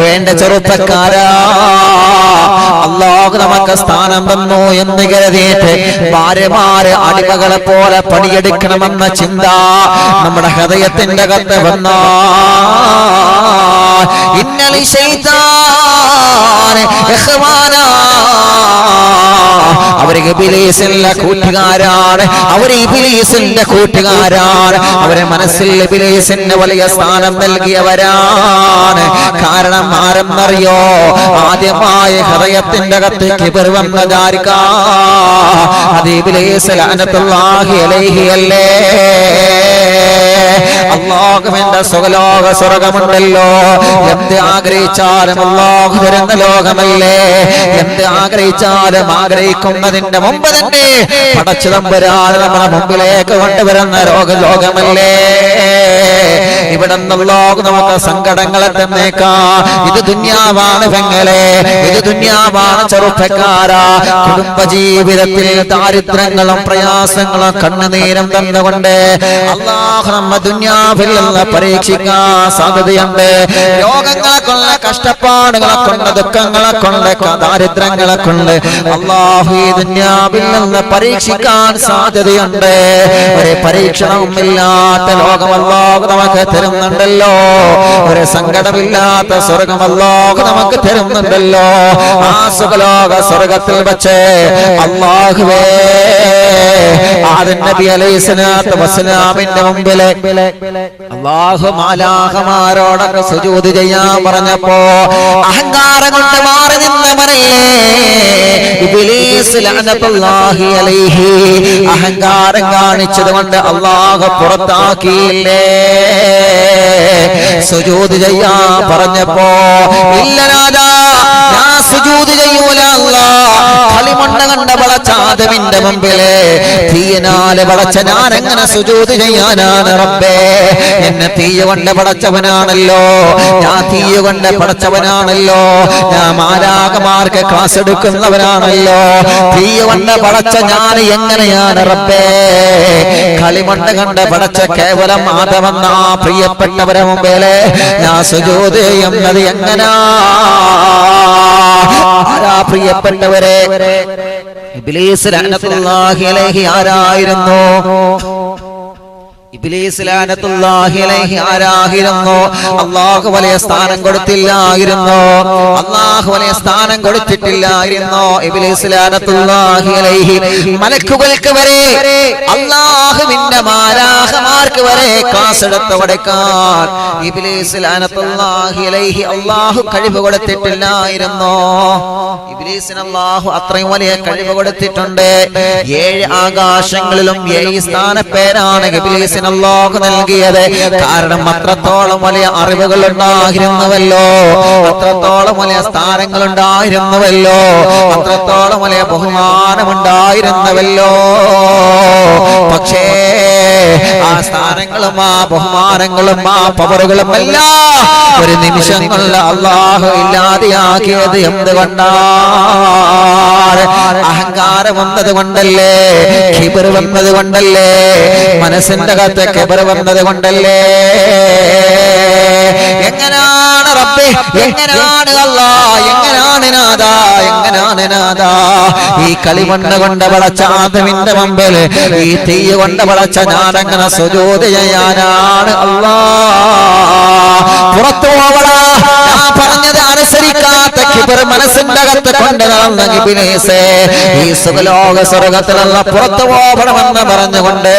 [SPEAKER 1] വേണ്ട ചെറുപ്പക്കാരാ, അല്ലാഹു നമുക്ക് സ്ഥാനം തന്നു എന്ന് കരുതിയിട്ട് ഭാര്യമാര് അടിമകളെ പോലെ പണിയെടുക്കണമെന്ന ചിന്ത നമ്മുടെ ഹൃദയത്തിന്റെ അകത്ത് വന്നാ, ഇന്നലി ശൈത്താൻ ഇഖ്വാനാ, അവർ ഇബ്ലീസിന്റെ കൂട്ടുകാരാണ്, അവർ ഇബ്ലീസിന്റെ കൂട്ടുകാരാണ്, അവരെ മനസ്സിൽ ഇബ്ലീസിന് വലിയ സ്ഥാനം നൽകിയവരാണ്. കാരണം ആരെന്നറിയോ? ആദ്യമായി ഹൃദയത്തിന്റെ അകത്ത് കിബർ വന്നതാർക്കാ? അത് ഇബ്ലീസ് ലഅനത്തുല്ലാഹി അലൈഹി അല്ലേ? അല്ലാഹുവിന്റെ സുഖലോക സ്വർഗമുണ്ടല്ലോ, എന്ത് ആഗ്രഹിച്ചാലും അല്ലാഹു തരുന്ന ലോകമല്ലേ? എന്ത് ആഗ്രഹിച്ചാലും ആഗ്രഹിക്കുന്നതിന്റെ മുമ്പ് തന്നെ പടച്ച തമ്പുരാൻ നമ്മുടെ മുമ്പിലേക്ക് കൊണ്ടുവരുന്ന ലോകമല്ലേ? ഇവിടെ നിന്നുള്ളോക നമുക്ക് സങ്കടങ്ങളെ തന്നേക്കാം. ഇത് ദുനിയാവാണ് പെങ്ങളെ, ഇത് ദുനിയാവാണ് ചെറുപ്പക്കാരാ. കുടുംബജീവിതത്തിൽ ദാരിദ്ര്യങ്ങളും പ്രയാസങ്ങളും കണ്ണുനീരും തന്നുകൊണ്ട് അല്ലാഹു നമ്മെ ദുനിയാവിൽ നിന്ന് പരീക്ഷിക്കാൻ സാധ്യതയുണ്ട്. രോഗങ്ങളെ കൊണ്ട്, കഷ്ടപ്പാടുകളെ കൊണ്ട്, ദുഃഖങ്ങളെ കൊണ്ട്, ദാരിദ്ര്യങ്ങളെ കൊണ്ട് അല്ലാഹു ഈ ദുനിയാവിൽ നിന്ന് പരീക്ഷിക്കാൻ സാധ്യതയുണ്ട്. ഒരു പരീക്ഷണവും ഇല്ലാത്ത ലോകം അല്ലാഹു നമുക്ക് തരുന്നുണ്ടല്ലോ, ഒരു സങ്കടമില്ലാത്ത സ്വർഗം അല്ലാഹു നമുക്ക് തരുന്നുണ്ടല്ലോ. ആ സുഖലോക സ്വർഗത്തിൽ വെച്ച് അല്ലാഹുവേ ആദം നബി അലൈഹിസ്സലാത്തു വസ്സലാമിന്റെ മുമ്പിൽ അല്ലാഹു മാലാഖമാരോടൊക്കെ സുജൂദ് ചെയ്യാൻ പറഞ്ഞപ്പോ അഹങ്കാരം കൊണ്ട് മാറി നിന്നവനല്ലേ ഇബ്ലീസ് ലഅനത്തുല്ലാഹി അലൈഹി? അഹങ്കാരം കാണിച്ചതുകൊണ്ട് അല്ലാഹു പുറത്താക്കിയില്ലേ? സുജൂദ് ചെയ്യാൻ പറഞ്ഞപ്പോ ഇല്ല രാജാ, ഞാൻ സുജൂദ് ചെയ്യൂല അല്ലാഹ്. കളിമണ്ണ കണ്ട വളച്ച ആദമിന്റെ മുമ്പില് തീയനാല് വളച്ച ഞാൻ എങ്ങനെ സുജൂദ് ചെയ്യാനാണ് റബ്ബേ? എന്നെ തീയ കൊണ്ട് പടച്ചവനാണല്ലോ, ഞാൻ തീയ കൊണ്ട് പടച്ചവനാണല്ലോ, ഞാൻ മാലാഖമാർക്ക് ക്ലാസ് എടുക്കുന്നവനാണല്ലോ, തീയ കൊണ്ട് പടച്ച ഞാൻ എങ്ങനെയാണ് റബ്ബേ കളിമണ്ണ കണ്ട് പടച്ച കേവലം ആദമെന്ന പ്രിയപ്പെട്ടവരെ മുമ്പില് ഞാൻ സുജൂദ് ചെയ്യുന്നത് എങ്ങനാ? ആരാ പ്രിയപ്പെട്ടവരെ? ഇബ്ലീസ് ലഅനത്തുല്ലാഹി അലൈഹി ആരായിരുന്നു? ഇബ്ലീസ് ലഅനത്തുല്ലാഹി അലൈഹി ആരായിരുന്നു? അല്ലാഹു വലിയ സ്ഥാനം കൊടുത്തില്ലായിരുന്നു, അല്ലാഹു വലിയ സ്ഥാനം കൊടുത്തിട്ടില്ലായിരുന്നു. ഇബ്ലീസ് ലഅനത്തുല്ലാഹി അലൈഹി മലക്കുകൾക്ക് വരെ, അല്ലാഹുവിന്റെ മാലാഖമാർക്ക് വരെ ക്ലാസ് എടുത്ത് കൊടുക്കാൻ ഇബ്ലീസ് ലഅനത്തുല്ലാഹി അലൈഹി അല്ലാഹു കഴിവ് കൊടുത്തിട്ടില്ലായിരുന്നു. ഇബ്ലീസിന് അല്ലാഹു അത്രയും വലിയ കഴിവ് കൊടുത്തിട്ടുണ്ട്. 7 ആകാശങ്ങളിലും 7 സ്ഥാനപ്പേരാണ് ഇബ്ലീസിന് അല്ലാഹു നൽകിയത്. കാരണം അത്രത്തോളം വലിയ അറിവുകൾ ഉണ്ടായിരുന്നുവല്ലോ, അത്രത്തോളം വലിയ സ്ഥാനങ്ങൾ ഉണ്ടായിരുന്നുവല്ലോ, അത്രത്തോളം വലിയ ബഹുമാനം ഉണ്ടായിരുന്നുവല്ലോ. പക്ഷേ ആ സ്ഥാനങ്ങളും ആ ബഹുമാനങ്ങളും ആ പവറുകളും എല്ലാം ഒരു നിമിഷം കൊണ്ട് അല്ലാഹു ഇല്ലാതെയാക്കിയത് എന്തുകൊണ്ടാണ്? അഹങ്കാരം വന്നത് കൊണ്ടല്ലേ, കിബർ വന്നത് കൊണ്ടല്ലേ, മനസ്സിന്റെ അകത്ത് കിബർ വന്നത് കൊണ്ടല്ലേ. എങ്ങനാണ് റബ്ബേ, എങ്ങനാണ് അല്ലാഹ്, എങ്ങനാണ് നാഥാ, എങ്ങനാണ് നാഥാ ഈ കളിമണ്ണ് കൊണ്ട് വളച്ച ആദമിന്റെ മുമ്പിൽ ഈ തീ കൊണ്ട് വളച്ച ഞാനങ്ങനെ സുജൂദ് ചെയ്യാനാണ്? അല്ലാഹ് പുറത്തു പോവടാ, ഞാൻ പറഞ്ഞത് അനുസരിക്കാത്ത കിബർ മനസ്സിന്റെ അകത്ത് കൊണ്ട് നടന്ന ഇബ്ലീസ് ഈ സുഖലോക സ്വർഗത്തിലുള്ള പുറത്തു പോകണമെന്ന് പറഞ്ഞുകൊണ്ട്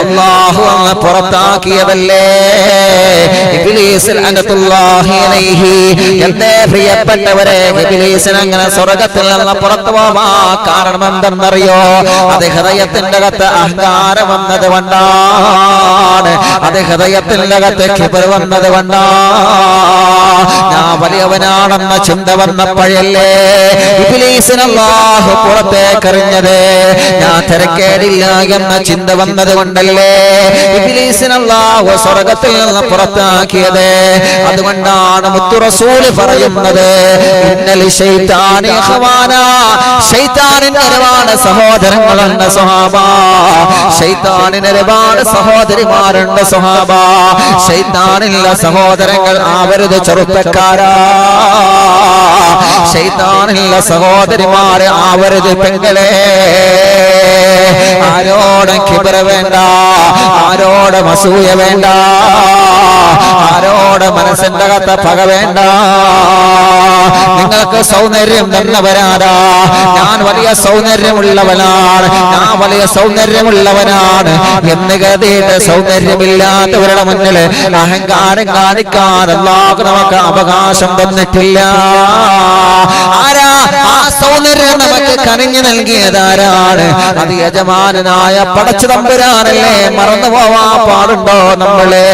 [SPEAKER 1] അല്ലാഹു അങ്ങ് പുറത്താക്കിയതല്ലേ ഇബ്ലീസ് ലഅനത്തുല്ലാഹി അലൈഹി. എന്റെ പ്രിയപ്പെട്ടവരെ, ഇബ്ലീസിന് അങ്ങനെ സ്വർഗത്തിൽ നിന്ന് പുറത്തു പോവാ കാരണം എന്തെന്നറിയോ? അത് ഹൃദയത്തിന്റെ അകത്ത് അഹങ്കാരം വന്നത് കൊണ്ടാണ്, അത് ഹൃദയത്തിന്റെ അകത്ത് കിബർ വന്നത് കൊണ്ടാണ്. ഞാൻ വലിയവനാണെന്ന ചിന്ത വന്നപ്പോഴല്ലേ ഇബ്ലീസിന് അല്ലാഹു പുറത്തേക്ക് എറിഞ്ഞത്. ഞാൻ തിരക്കേടില്ല എന്ന ചിന്ത വന്നത് കൊണ്ടല്ലേ ഇബ്ലീസിന് അല്ലാഹു സ്വർഗത്തിൽ നിന്ന് പുറത്താക്കിയത്. അതുകൊണ്ടാണ് മുത്തു റസൂൽ പറയുന്നത്, ഇന്നൽ ശൈത്താനി ഇഖ്വാനാ, ശൈത്താനിന് ഒരുപാട് സഹോദരങ്ങളുണ്ട് സ്വഹാബ, ശൈത്താനിന് ഒരുപാട് സഹോദരിമാരുണ്ട് സ്വഹാബ. ശൈത്താനില്ല സഹോദരങ്ങൾ ആവരുത് ചെറുപ്പക്കാരാ, ശൈത്താനില്ല സഹോദരിമാരെ ആവരുത് പെങ്ങളെ. ആരോടും കിബർ വേണ്ട, ആരോടും അസൂയ വേണ്ട, ആരോട് മനസ്സിന്റെ അകത്ത് പക വേണ്ട. നിങ്ങൾക്ക് സൗന്ദര്യം തന്നവരാടാ, ഞാൻ വലിയ സൗന്ദര്യമുള്ളവനാണ്, ഞാൻ വലിയ സൗന്ദര്യമുള്ളവനാണ് എന്ന് കരുതിയിട്ട് സൗന്ദര്യമില്ലാത്തവരുടെ മുന്നിൽ അഹങ്കാരം കാണിക്കാൻ അല്ലാഹു നമുക്ക് അവകാശം തന്നിട്ടില്ല. ആരാ ആ സൗന്ദര്യം നമുക്ക് കനിഞ്ഞു നൽകിയതാരാണ്? അത് യജമാനായ പടച്ചു തമ്പുരാനല്ലേ. മറന്നു പോവാൻ പാടുണ്ടോ നമ്മള്?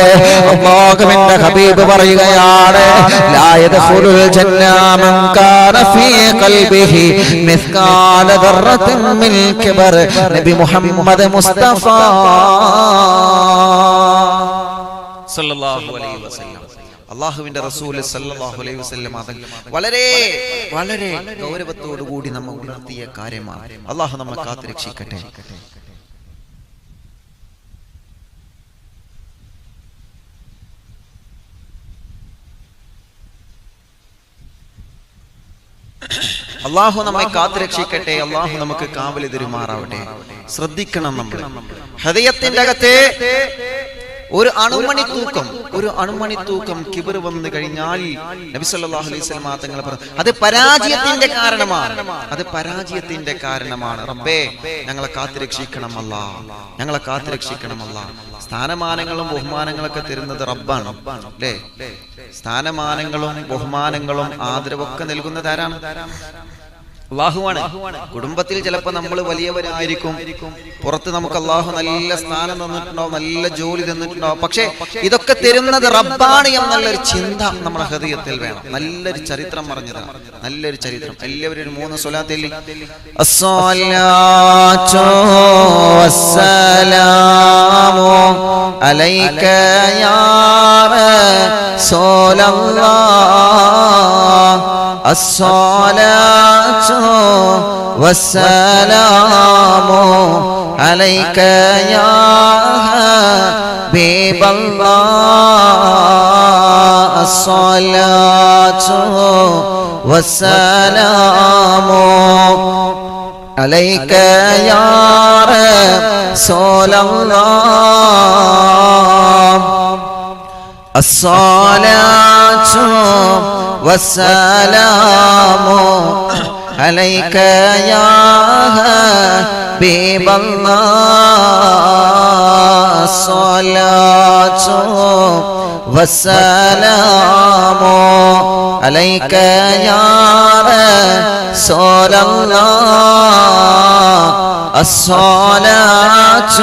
[SPEAKER 1] അല്ലാഹുവിന്റെ ഹബീബ് പറയുകയാണ്, ലാ യദ്ഖുലുൽ ജന്ന മൻ കാന ഫീ ഖൽബിഹി മിസ്കാല ദർറത്തിൻ മിൻ കിബർ. നബി മുഹമ്മദ് മുസ്തഫ സല്ലല്ലാഹു അലൈഹി വസല്ലം, അല്ലാഹുവിന്റെ റസൂൽ സല്ലല്ലാഹു അലൈഹി വസല്ലം വളരെ വളരെ ഗൗരവത്തോടു കൂടി നമ്മൾ ഉണർത്തിയ കാര്യമാണ്. അല്ലാഹു നമ്മെ കാത്തുരക്ഷിക്കട്ടെ. അല്ലാഹു നമ്മെ കാത്തുരക്ഷിക്കട്ടെ. അല്ലാഹു നമുക്ക് കാവൽ തരുമാറാവട്ടെ. ശ്രദ്ധിക്കണം, നമ്മൾ ഹൃദയത്തിന്റെ അകത്തെ ഒരു അണുമണി തൂക്കം കിബർ വന്നു കഴിഞ്ഞാൽ നബി സല്ലല്ലാഹു അലൈഹി വസല്ലം തങ്ങൾ പറഞ്ഞു, അത് പരാജയത്തിന്റെ കാരണമാണ്, അത് പരാജയത്തിന്റെ കാരണമാണ്. റബ്ബേ ഞങ്ങളെ കാത്തുരക്ഷിക്കണം അല്ലാഹ്, ഞങ്ങളെ കാത്തുരക്ഷിക്കണം അല്ലാഹ്. സ്ഥാനമാനങ്ങളും ബഹുമാനങ്ങളൊക്കെ തരുന്നത് റബ്ബാണ് അല്ലേ? സ്ഥാനമാനങ്ങളും ബഹുമാനങ്ങളും ആദരവൊക്കെ നൽകുന്നത് ആരാണ്? അല്ലാഹുവാണ്. കുടുംബത്തിൽ ചിലപ്പോൾ നമ്മൾ വലിയവരായിരിക്കും, പുറത്ത് നമുക്ക് അല്ലാഹു നല്ല സ്ഥാനം തന്നിട്ടുണ്ടാവും, നല്ല ജോലി തന്നിട്ടുണ്ടാവും. പക്ഷെ ഇതൊക്കെ തരുന്നത് റബ്ബാണ് എന്നുള്ളൊരു ചിന്ത നമ്മുടെ ഹൃദയത്തിൽ വേണം. നല്ലൊരു ചരിത്രം പറഞ്ഞതാണ്, നല്ലൊരു ചരിത്രം. എല്ലാവരും ഒരു 3 സ്വലാത്തിൽ അസ്സലാത്തു വസ്സലാമു അലൈക യാ റസൂലല്ലാഹ്, അസ്സലാത്തു വസ്സലാമു അലൈക യാ ഹബീബല്ലാഹ്, അസ്സലാത്തു വസ്സലാമു عليك يا رسول الله الصلاة والسلام عليك يا حبيب الله الصلاة والسلام عليك يا رسول الله الصلاة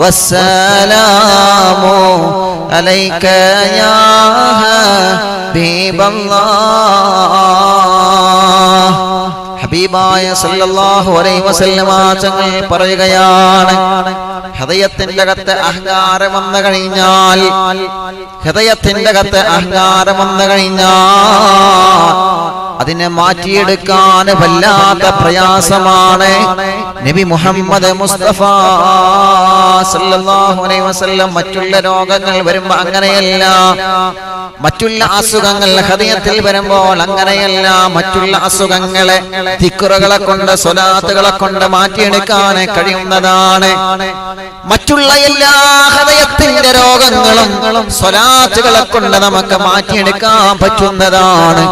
[SPEAKER 1] والسلام عليك يا حبيب الله ഹബീബായ സല്ലല്ലാഹു അലൈഹി വസല്ലമ തങ്ങൾ പറയുകയാണ്, ഹൃദയത്തിന്റെ അകത്ത് അഹങ്കാരം വന്നു കഴിഞ്ഞാൽ, ഹൃദയത്തിന്റെ അകത്ത് അഹങ്കാരം വന്നു കഴിഞ്ഞാൽ അതിനെ മാറ്റിയെടുക്കാൻ വല്ലാത്ത പ്രയാസമാണ്. നബി മുഹമ്മദ് മുസ്തഫ സല്ലല്ലാഹു അലൈഹി വസല്ലം മറ്റുള്ള രോഗങ്ങൾ വരുമ്പോൾ അങ്ങനെയല്ല, മറ്റുള്ള അസുഖങ്ങൾ ഹൃദയത്തിൽ വരുമ്പോൾ അങ്ങനെയല്ല. മറ്റുള്ള അസുഖങ്ങളെ ദിക്റുകളെ കൊണ്ട് സ്വലാത്തുകളെ കൊണ്ട് മാറ്റിയെടുക്കാൻ കഴിയുന്നതാണ്. മറ്റുള്ള എല്ലാ ഹൃദയത്തിന്റെ രോഗങ്ങളും സ്വലാത്തുകളെ കൊണ്ട് നമുക്ക് മാറ്റിയെടുക്കാൻ പറ്റുന്നതാണ്.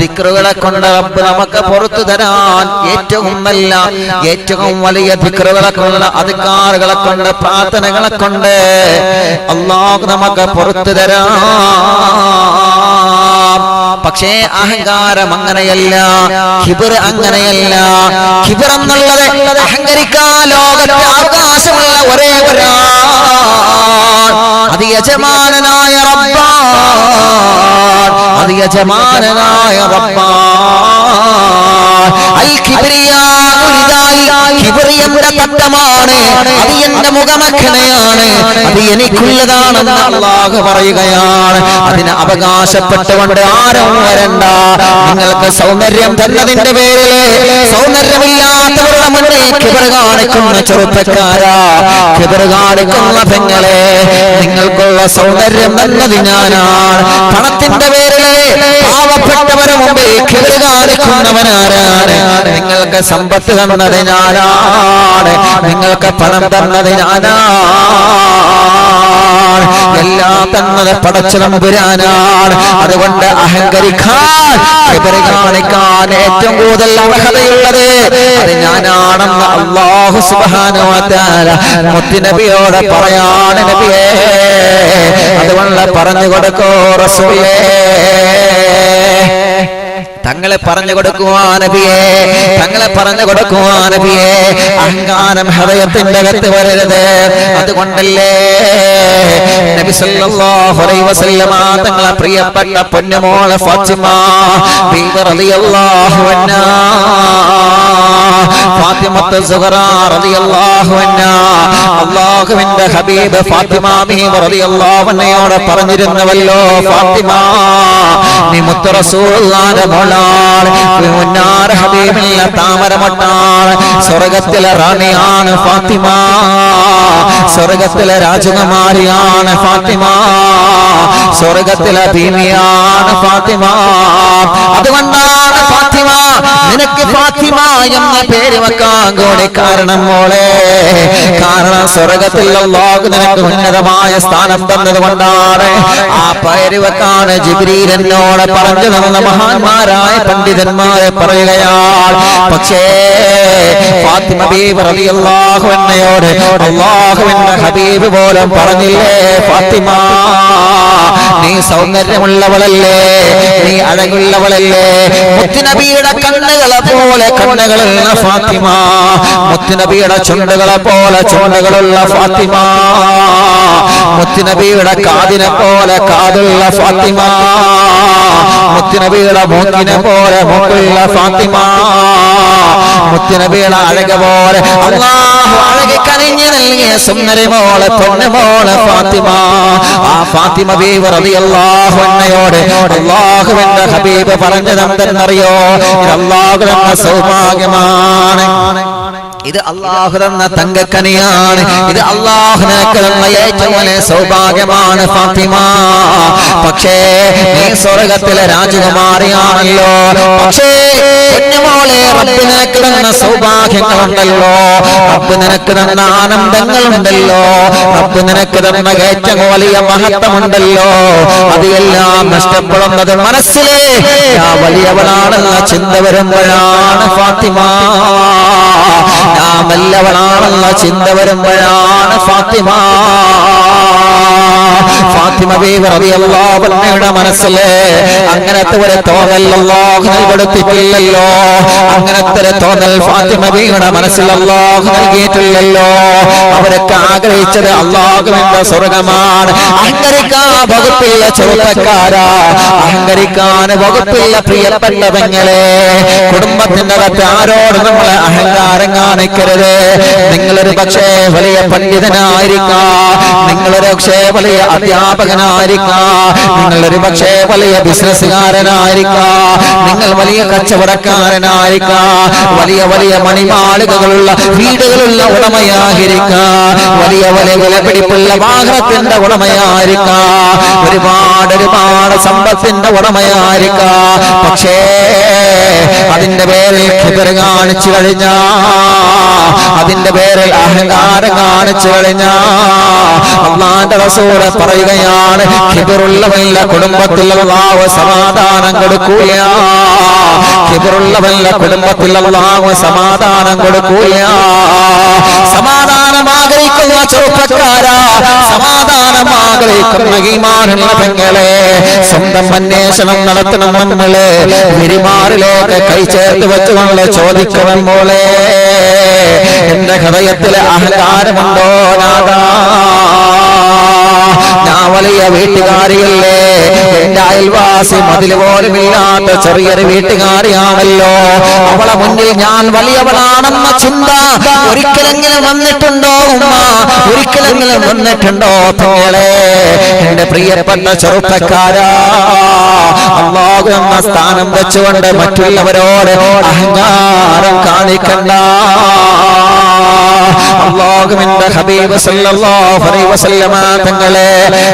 [SPEAKER 1] ദിക്റുകളെ കൊണ്ട് റബ്ബ് നമുക്ക് പുറത്തു തരാൻ ഏറ്റവും നല്ല, ഏറ്റവും വലിയ ദിക്റുകളെ കൊണ്ട്, അദ്കാറുകളെ കൊണ്ട്, പ്രാർത്ഥനകളെ കൊണ്ട് അല്ലാഹു നമുക്ക് പുറത്തു തരാം. പക്ഷേ അഹങ്കാരം അങ്ങനെയല്ല, കിബർ അങ്ങനെയല്ല. കിബർ എന്നുള്ളത് അഹങ്കരിക്കാൻ ലോകത്തെ അവകാശമുള്ള ഒരേ ഒരാൾ, അത് യജമാനനായ റബ്ബാൻ, അത് യജമാനനായ റബ്ബാൻ. അൽ കിബ്രിയാ കിബ്രിയയുടെ തട്ടമാണ്, അത് എന്റെ മുഖമഖനയാണ്, അത് എനിക്കുള്ളതാണെന്ന് അല്ലാഹു പറയുകയാണ്. അതിന് അവകാശപ്പെട്ടുകൊണ്ട് ആരും വരണ്ട. നിങ്ങൾക്ക് സൗന്ദര്യം തന്നതിന്റെ പേരിൽ സൗന്ദര്യമില്ലാത്തവരുടെ മുന്നിൽ കിബർ കാണിക്കുന്ന ചെറുപ്പക്കാരാ, കിബർ കാണിക്കുന്ന പെങ്ങളെ, നിങ്ങൾക്കുള്ള സൗന്ദര്യം തന്നത് ഞാനാണ്. പണത്തിന്റെ പേരിൽ പാവപ്പെട്ടവരുടെ മുമ്പിൽ കിബർ കാണിക്കുന്നവനാരാണ്? നിങ്ങൾക്ക് സമ്പത്ത് തന്നത് ഞാനാണ്, നിങ്ങൾക്ക് പണം തന്നത് ഞാനാണ്, എല്ലാം തന്നത് പടച്ച തമ്പുരാനാണ്. അതുകൊണ്ട് അഹങ്കരിക്കാൻ, കിബർ കാണിക്കാൻ ഏറ്റവും കൂടുതൽ അർഹതയുള്ളത് അത് ഞാനാണെന്ന് അല്ലാഹു സുബ്ഹാനഹു വ തആല മുത്തുനബിയോട് പറയാണ്. നബിയേ, അതുകൊണ്ട് പറഞ്ഞു കൊടുക്കൂ റസൂലേ, തങ്ങളെ പറഞ്ഞു കൊടുക്കുവാ നബിയേ, തങ്ങളെ പറഞ്ഞു കൊടുക്കുവാ നബിയേ. അഹങ്കാരം ഹൃദയത്തിന്റെ അകത്ത് വരരുത്. അതുകൊണ്ടല്ലേ നബി സല്ലല്ലാഹു അലൈഹി വസല്ലമ തങ്ങളെ പ്രിയപ്പെട്ട പൊന്നുമോള് ഫാത്തിമ ബീവി റളിയല്ലാഹു അൻഹാ, ഫാത്തിമത്തു സുഗ്റാ റളിയല്ലാഹു അൻഹാ, അല്ലാഹുവിന്റെ ഹബീബ് ഫാത്തിമ ബീവി റളിയല്ലാഹു അൻഹയോട് പറഞ്ഞിരുന്നുവല്ലോ, ഫാത്തിമ നീ മുത്ത് റസൂലുള്ളാഹിന്റെ മോളാണ്, മുന്നാർ ഹബീബില്ല താമരമൊട്ടാണ്, സ്വർഗത്തിലെ റാണിയാണ് ഫാത്തിമ, സ്വർഗത്തിലെ രാജകുമാരിയാണ് ഫാത്തിമ, സ്വർഗത്തിലെ ബീവിയാണ് ഫാത്തിമ. അതുകൊണ്ടാണ് ഫാത്തിമ നിനക്ക് ഫാത്തിമ എന്ന പേര് വെക്കാൻ കൂടി കാരണം മോളെ, കാരണം സ്വർഗത്തിൽ അല്ലാഹു നിനക്ക് ഉന്നതമായ സ്ഥാനം തന്നത് കൊണ്ടാണ്. ആ പേര് വെക്കാൻ ജിബ്രീൽ എന്നോട് പറഞ്ഞു തന്ന മഹാന്മാരായ പണ്ഡിതന്മാരെ പറയുകയാണ്. പക്ഷേ ഫാത്തിമ ബീവി റളിയല്ലാഹു അൻഹയോട് അല്ലാഹുവിന്റെ ഹബീബ് പോലും പറഞ്ഞില്ലേ, ഫാത്തിമ നീ സൗന്ദര്യമുള്ളവളല്ലേ, നീ അഴകുള്ളവളല്ലേ, മുത്തുനബിയുടെ കണ്ണുകളെ പോലെ കണ്ണുകളുള്ള ഫാത്തിമ, മുത്തുനബിയുടെ ചുണ്ടുകളെ പോലെ ചുണ്ടുകളുള്ള ഫാത്തിമ, മുത്തുനബിയുടെ കാതിനെ പോലെ കാതുള്ള ഫാത്തിമ, മുത്തുനബിയുടെ മൂക്കിനെ പോലെ മൂക്കുള്ള ഫാത്തിമ, മുത്തുനബിയുടെ അഴക് പോലെ അല്ലാഹു അഴക് കനിഞ്ഞു നൽകിയ സുന്ദരിമോളെ പൊന്നുമോളെ ഫാത്തിമ. ആ ഫാത്തിമ ബീവി റളിയല്ലാഹു അൻഹയോട് അല്ലാഹുവിന്റെ ഹബീബ് പറഞ്ഞതെന്തെന്നറിയോ? ഇത് അല്ലാഹുവിന്റെ സൗഭാഗ്യമാണ്. ഇത് അല്ലാഹു തന്ന തങ്കക്കനിയാണ്. ഇത് അല്ലാഹു നിനക്ക് തന്ന ഏറ്റവും വലിയ സൗഭാഗ്യമാണ് ഫാത്തിമ. പക്ഷേ നീ സ്വർഗ്ഗത്തിലെ രാജകുമാരിയാണല്ലോ. പക്ഷേ കുഞ്ഞുമോളെ, റബ്ബ് നിനക്ക് തന്ന സൗഭാഗ്യങ്ങളുണ്ടല്ലോ, റബ്ബ് നിനക്ക് തന്ന ആനന്ദങ്ങളുണ്ടല്ലോ, റബ്ബ് നിനക്ക് തന്ന ഏറ്റവും വലിയ മഹത്വമുണ്ടല്ലോ, അതെല്ലാം നഷ്ടപ്പെടുന്നത് മനസ്സിലെ ഞാൻ വലിയവളാണെന്ന ചിന്ത വരുമ്പോഴാണ് ഫാത്തിമ. ഞാൻ വല്ലവളാണെന്ന ചിന്ത വരുമ്പോഴാണ് ഫാത്തിമ. ഫാത്തിമ ബീവി റളിയല്ലാഹു അൻഹയുടെ മനസ്സിലെ അങ്ങനത്തെ ഒരു തോന്നൽ അല്ലാഹു കൊടുത്തിട്ടില്ലല്ലോ. അങ്ങനത്തെ ഒരു തോന്നൽ ഫാത്തിമ ബീവിയുടെ മനസ്സിൽ അല്ലാഹു നൽകിയിട്ടില്ലല്ലോ. അവരൊക്കെ ആഗ്രഹിച്ചത് അല്ലാഹുവിന്റെ സ്വർഗ്ഗമാണ്. അഹങ്കരിക്കാൻ വകുപ്പില്ല ചെറുപ്പക്കാരാ, അഹങ്കരിക്കാൻ വകുപ്പില്ല പ്രിയപ്പെട്ട പെങ്ങളെ. കുടുംബത്തിന്റെ അകത്ത് ആരോട് നമ്മൾ അഹങ്കാരം കാണിക്കരുത്. നിങ്ങളൊരു പക്ഷേ വലിയ പണ്ഡിതനായിരിക്കാം, നിങ്ങളൊരു പക്ഷേ വലിയ അധ്യാപകനായിരിക്കാം, നിങ്ങളൊരു പക്ഷേ വലിയ ബിസിനസ്സുകാരനായിരിക്കാം, നിങ്ങൾ വലിയ കച്ചവടക്കാരനായിരിക്കാം, വലിയ വലിയ മണിമാളികകളുള്ള വീടുകളുള്ള ഉടമയായിരിക്കാം, വലിയ വലിയ വിലപിടിപ്പുള്ള വാഹനത്തിന്റെ ഉടമയായിരിക്കാം, ഒരുപാട് ഒരുപാട് സമ്പത്തിന്റെ ഉടമയായിരിക്കാം. പക്ഷേ അതിന്റെ പേരിൽ കിബർ കാണിച്ചു കഴിഞ്ഞാ, അതിന്റെ പേരിൽ അഹങ്കാരം കാണിച്ചു കഴിഞ്ഞാ, അല്ലാഹുവിന്റെ റസൂൽ പറയുകയാണ്, കിബറുള്ളവല്ല കുടുംബത്തിൽ അല്ലാഹു സമാധാനം കൊടുക്കൂല. കിബറുള്ളവല്ല കുടുംബത്തിൽ അല്ലാഹു സമാധാനം കൊടുക്കൂല. സമാധാനം ആഗ്രഹിക്കുന്ന ചെറുപ്പക്കാരാ, സമാധാനം ആഗ്രഹിക്കുന്ന ഈമാനുള്ള പെങ്ങളെ, സ്വന്തം അന്വേഷണം നടത്തണം. നമ്മള് വിരിമാറിലേക്ക് കൈ ചേർത്ത് വെച്ചുകൊണ്ട് ചോദിക്കണം, മോളെ എന്റെ ഹൃദയത്തിലെ അഹങ്കാരമുണ്ടോ നാഥാ? ഞാൻ വലിയ വീട്ടുകാരിയല്ലേ, എന്റെ അയൽവാസി മതിൽ പോലുമില്ലാത്ത ചെറിയൊരു വീട്ടുകാരിയാണല്ലോ, അവളെ മുന്നിൽ ഞാൻ വലിയവളാണെന്ന ചിന്ത ഒരിക്കലെങ്കിലും വന്നിട്ടുണ്ടോ ഉമ്മ? ഒരിക്കലെങ്കിലും വന്നിട്ടുണ്ടോ പെങ്ങളെ? എന്റെ പ്രിയപ്പെട്ട ചെറുപ്പക്കാരാ, അല്ലാഹു എന്ന സ്ഥാനം വെച്ചുകൊണ്ട് മറ്റുള്ളവരോട് അഹങ്കാരം കാണിക്കണ്ട. അല്ലാഹുവിന്റെ ഹബീബ് സല്ലല്ലാഹു അലൈഹി വസല്ലമ തങ്ങളെ,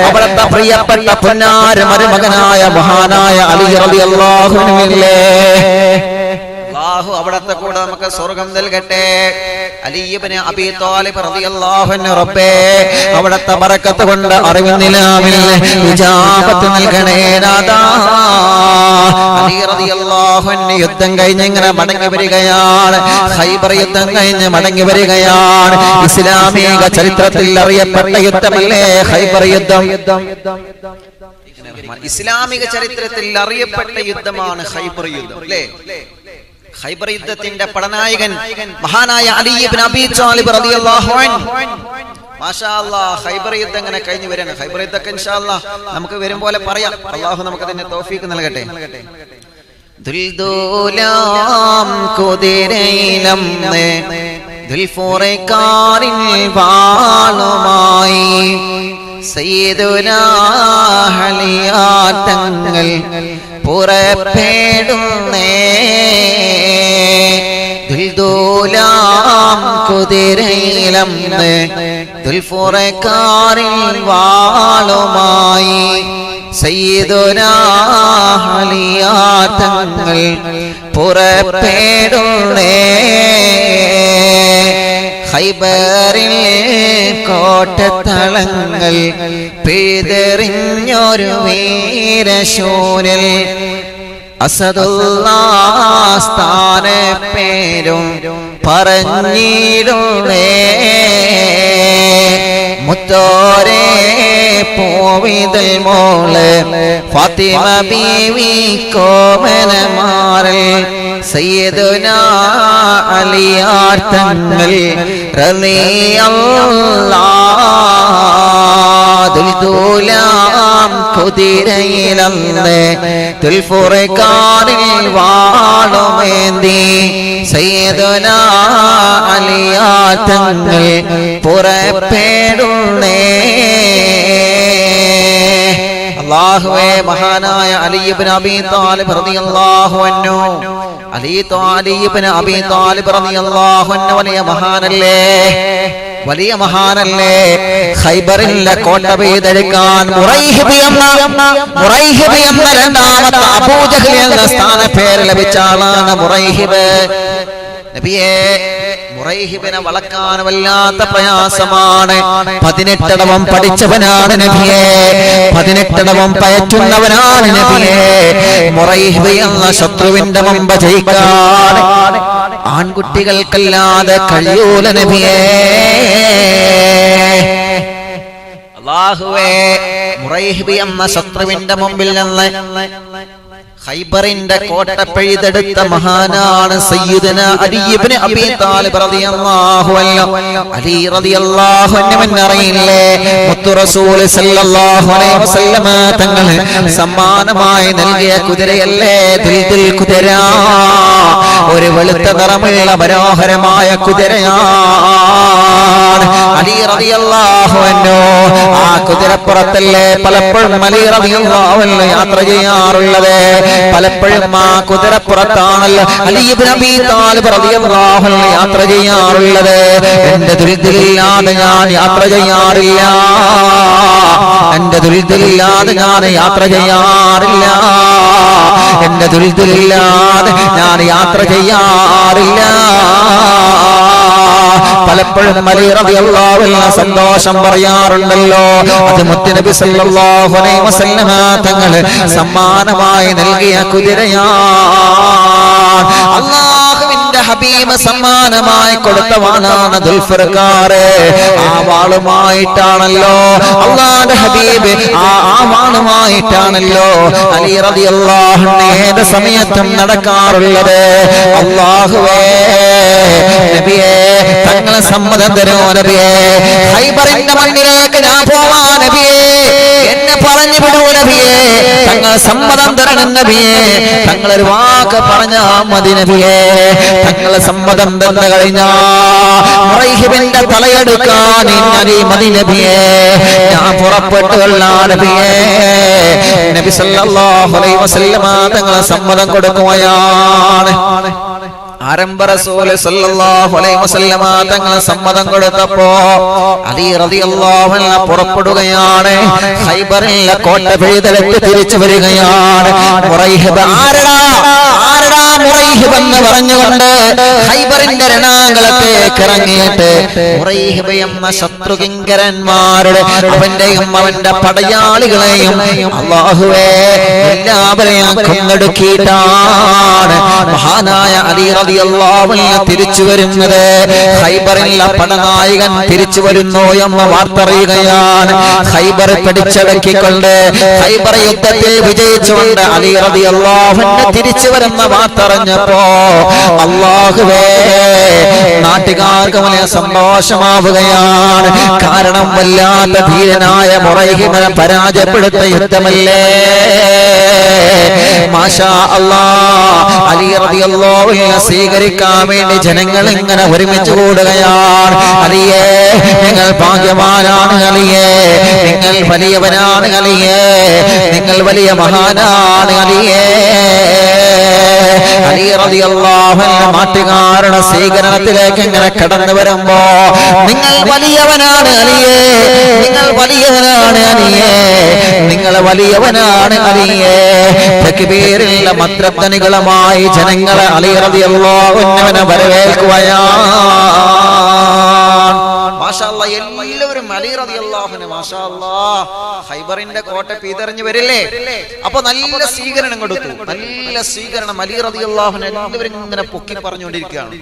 [SPEAKER 1] അവിടുത്തെ പ്രിയപ്പെട്ട പൊന്നാര മരുമകനായ മഹാനായ അലി റളിയല്ലാഹു അൻഹുവില്ലേ, അല്ലാഹു അവിടുത്തെ കൂടെ നമുക്ക് സ്വർഗ്ഗം നൽകട്ടെ. അലി ഇബ്നു അബീ ത്വാലിബ് റളിയല്ലാഹു അൻഹു, റബ്ബേ അവിടുത്തെ ബറക്കത്ത് കൊണ്ട് അറിവിൻ നിലാവിൽ ഇജാബത്ത് നൽകണേ നാഥാ. അലി റളിയല്ലാഹു അൻഹു യുദ്ധം കഴിഞ്ഞ് ഇങ്ങനെ മടങ്ങി വരികയാണ്. ഖൈബർ യുദ്ധം കഴിഞ്ഞ് മടങ്ങി വരികയാണ്. ഇസ്ലാമിക ചരിത്രത്തിൽ അറിയപ്പെട്ട യുദ്ധമല്ലേ ഖൈബർ യുദ്ധം? ഇസ്ലാമിക ചരിത്രത്തിൽ അറിയപ്പെട്ട യുദ്ധമാണ് ഖൈബർ യുദ്ധം അല്ലേ? ഖൈബർ യുദ്ധത്തിന്റെ പടനായകൻ മഹാനായ അലി ഇബ്നു അബീ ത്വാലിബ് റളിയല്ലാഹു അൻഹു. മാഷാ അല്ലാഹ്, ഖൈബർ യുദ്ധം ഇങ്ങനെ കഴിഞ്ഞു വരാണ്. ഖൈബർ യുദ്ധമൊക്കെ ഇൻഷാ അല്ലാഹ് നമുക്ക് വരും പോലെ പറയാം. അല്ലാഹു നമുക്ക് അതിന്റെ തൗഫീഖ് നൽകട്ടെ. ദുൽദുലാം കുതിരയിലം ദുൽഫുറൈഖാനിൽ വാളുമായി സയ്യിദുനാ ഹലിയാതങ്ങൾ പുറപ്പെടുന്നേ. ദുൽദുലാം കുതിരയിലം ദുൽഫുറൈഖാനിൽ വാളുമായി സയ്യിദുനാ ഹലിയാതങ്ങൾ പുറപ്പെടുന്നേ. ഖൈബറിൽ കോട്ടത്തളങ്ങൾ പിഴുതെറിഞ്ഞൊരു വീരശൂരൽ അസദുല്ലാഹ് സ്ഥാനപ്പേരും പറഞ്ഞിടുന്നേ. മുത്തോരേ പൂവിതൽ മോള് ഫാത്തിമ ബീവി കോമനമാറിൽ സയ്യിദുനാ അലിയാർ തങ്ങൾ റളിയല്ലാഹ്. ദുൽദുലാം കുതിരയിലന്ന് ദുൽഫുറൈഖാനിൽ വാളുമേന്തി സയ്യിദുനാ അലിയാർ തങ്ങൾ പുറപ്പെടുന്നേ. അല്ലാഹുവേ മഹാനായ അലി ഇബ്നു അബീ ത്വാലിബ് റളിയല്ലാഹു അൻഹു അലി ഇബ്നു അബീ ത്വാലിബ് റളിയല്ലാഹു അൻഹു വലിയ മഹാനല്ലേ ഖൈബറിലെ കോട്ട പിടിച്ചെടുക്കാൻ മുറൈഹിബ് എന്ന രണ്ടാമത്തെ അബൂജഹൽ എന്ന സ്ഥാനപ്പേര് ലഭിച്ച ആളാണ് മുറൈഹിബ്. നബിയേ മുറൈഹിബിനെ വളക്കാൻ വല്ലാത്ത പ്രയാസമാണ്. 18 ഇടവം പഠിച്ചവനാണ് നബിയേ, 18 ഇടവം പയറ്റുന്നവനാണ് നബിയേ. മുറൈഹിബ് എന്ന ശത്രുവിന്റെ മുമ്പ് ജയിക്കാൻ ആൺകുട്ടികൾക്കല്ലാതെ കഴിയൂല നബിയേ. അല്ലാഹുവേ മുറൈഹിബ് എന്ന ശത്രുവിന്റെ മുമ്പിൽ നിന്ന് ഖൈബറിന്റെ കോട്ട പിഴുതെടുത്ത മഹാനാണ് സയ്യിദുന അലി ഇബ്നു അബീ ത്വാലിബ് റളിയല്ലാഹു അൻഹു. അലി റളിയല്ലാഹു അൻഹു അറിയില്ലേ, മുത്തു റസൂൽ സല്ലല്ലാഹു അലൈഹി വസല്ലമ തങ്ങൾ സമ്മാനമായി നൽകിയ കുതിരയല്ലേ ദുൽദുൽ കുതിര. ഒരു വെളുത്ത നിറമുള്ള മനോഹരമായ കുതിരയാണ് അലി റളിയല്ലാഹു അൻഹു. ആ കുതിരപ്പുറത്തല്ലേ പലപ്പോഴും അലി റളിയല്ലാഹു അൻഹു യാത്ര ചെയ്യാറുള്ളത്. പലപ്പോഴും ആ കുതിരപ്പുറത്താണല്ലോ അലി ഇബ്നു അബീ ത്വാലിബ് റളിയല്ലാഹു അൻഹു യാത്ര ചെയ്യാറുള്ളത്. എന്റെ ദുരിതമില്ലാതെ ഞാൻ യാത്ര ചെയ്യാറില്ല, എന്റെ ദുരിതമില്ലാതെ ഞാൻ യാത്ര ചെയ്യാറില്ല, എന്റെ ദുരിതമില്ലാതെ ഞാൻ യാത്ര ചെയ്യാറില്ല. പലപ്പോഴും അലി റളിയല്ലാഹു അൻഹു സന്തോഷം പറയാറുണ്ടല്ലോ. അത് മുത്തുനബി സല്ലല്ലാഹു അലൈഹി വസല്ലമ തങ്ങൾ സമ്മാനമായി നൽകിയ കുതിരയാണ്. അല്ലാഹുവിന്റെ ഹബീബ് സമ്മാനമായി കൊടുത്ത വാളാണ് ദുൽഫർഖാർ. ആ വാളുമായിട്ടാണല്ലോ അല്ലാഹുവിന്റെ ഹബീബ് ആ വാളുമായിട്ടാണല്ലോ അലി റളിയല്ലാഹു അൻഹു ഏത് സമയത്തും നടക്കാറുള്ളത്. അല്ലാഹുവേ നബിയേ തങ്ങളെ സമ്മതം തരൂ നബിയേ, ഖൈബറിന്റെ മണ്ണിലേക്ക് ഞാൻ പോവാ നബിയേ, എന്നെ പറഞ്ഞു വിടൂ നബിയേ, തങ്ങൾ സമ്മതം തരണം നബിയേ, തങ്ങളൊരു വാക്ക് പറഞ്ഞാ മതി നബിയേ. തങ്ങളെ സമ്മതം തന്നു കഴിഞ്ഞാ മുറൈഹിബിന്റെ തലയെടുക്കാൻ അലി മതി നബിയേ, ഞാൻ പുറപ്പെട്ടു കൊള്ളാ നബിയേ. നബി സല്ലല്ലാഹു അലൈഹി വസല്ലമ തങ്ങളെ സമ്മതം കൊടുക്കുകയാണ്. ആരംഭ റസൂൽ സല്ലല്ലാഹു അലൈഹി വസല്ലമ തങ്ങൾ സമ്മതം കൊടുത്തപ്പോ അലി റളിയല്ലാഹു അൻഹു പുറപ്പെടുകയാണ്. ഖൈബറിലെ കോട്ട പിഴുതെടുത്ത് തിരിച്ചു വരികയാണ്. മുറൈഹിബ് ആരടാ മുറൈഹിബ് എന്ന് പറഞ്ഞുകൊണ്ട് ഖൈബറിന്റെ രണാങ്കളത്തേക്ക് ഇറങ്ങിയിട്ട് മുറൈഹിബ് എന്ന ശത്രുകിങ്കരന്മാരുടെ അവന്റെയും അവന്റെ പടയാളികളെയും അല്ലാഹുവേ എല്ലാവരെയും കൊന്നൊടുക്കിയിട്ടാണ് മഹാനായ അലി റളിയല്ലാഹു അൻഹു തിരിച്ചു വരുന്നത്. ഖൈബറിലെ പടനായകൻ തിരിച്ചു വരുന്നു എന്ന വാർത്ത അറിയുകയാണ്. ഖൈബർ പിടിച്ചടക്കിക്കൊണ്ട് ഖൈബർ യുദ്ധത്തിൽ വിജയിച്ചുകൊണ്ട് അലി റളിയല്ലാഹു അൻഹു തിരിച്ചു വരുന്ന വാർത്ത അറിഞ്ഞപ്പോ അല്ലാഹുവേ നാട്ടുകാർക്ക് വലിയ സന്തോഷമാവുകയാണ്. കാരണം വല്ലാത്ത ധീരനായ മുറൈഹിബിനെ പരാജയപ്പെടുത്ത യുദ്ധമല്ലേ. മാഷാ അല്ലാഹ് അലി റളിയല്ലാഹു അൻഹു സ്വീകരിക്കാൻ വേണ്ടി ജനങ്ങൾ ഇങ്ങനെ ഒരുമിച്ച് കൂടുകയാണ്. അലിയേ നിങ്ങൾ ഭാഗ്യവാനാണ് അലിയേ, നിങ്ങൾ വലിയവനാണ് അലിയേ, നിങ്ങൾ വലിയ മഹാനാണ് അലിയേ. അലി റളിയല്ലാഹു അൻഹു നാട്ടുകാരുടെ സ്വീകരണത്തിലേക്ക് ഇങ്ങനെ കടന്നു വരുമ്പോ നിങ്ങൾ വലിയവനാണ് അലിയേ, നിങ്ങൾ വലിയവനാണ് അലിയേ, നിങ്ങൾ വലിയവനാണ് അലിയേ. തക്ബീറിൽ മന്ത്രധ്വനികളുമായി ജനങ്ങളെ അലി റളിയല്ലാഹു അൻഹുവിനെ വരവേൽക്കുകയാണ്. മാഷാ അല്ലാഹ് എല്ലാവരും അലി റളിയല്ലാഹു അൻഹു മാഷാ അല്ലാഹ് ഖൈബറിന്റെ കോട്ട പിതറിഞ്ഞു വരില്ലേ. അപ്പൊ നല്ല സ്വീകരണം കൊടുത്തു, നല്ല സ്വീകരണം. അലി റളിയല്ലാഹു അൻഹു എല്ലാവരും ഇങ്ങനെ പൊക്കി പറഞ്ഞുകൊണ്ടിരിക്കുകയാണ്,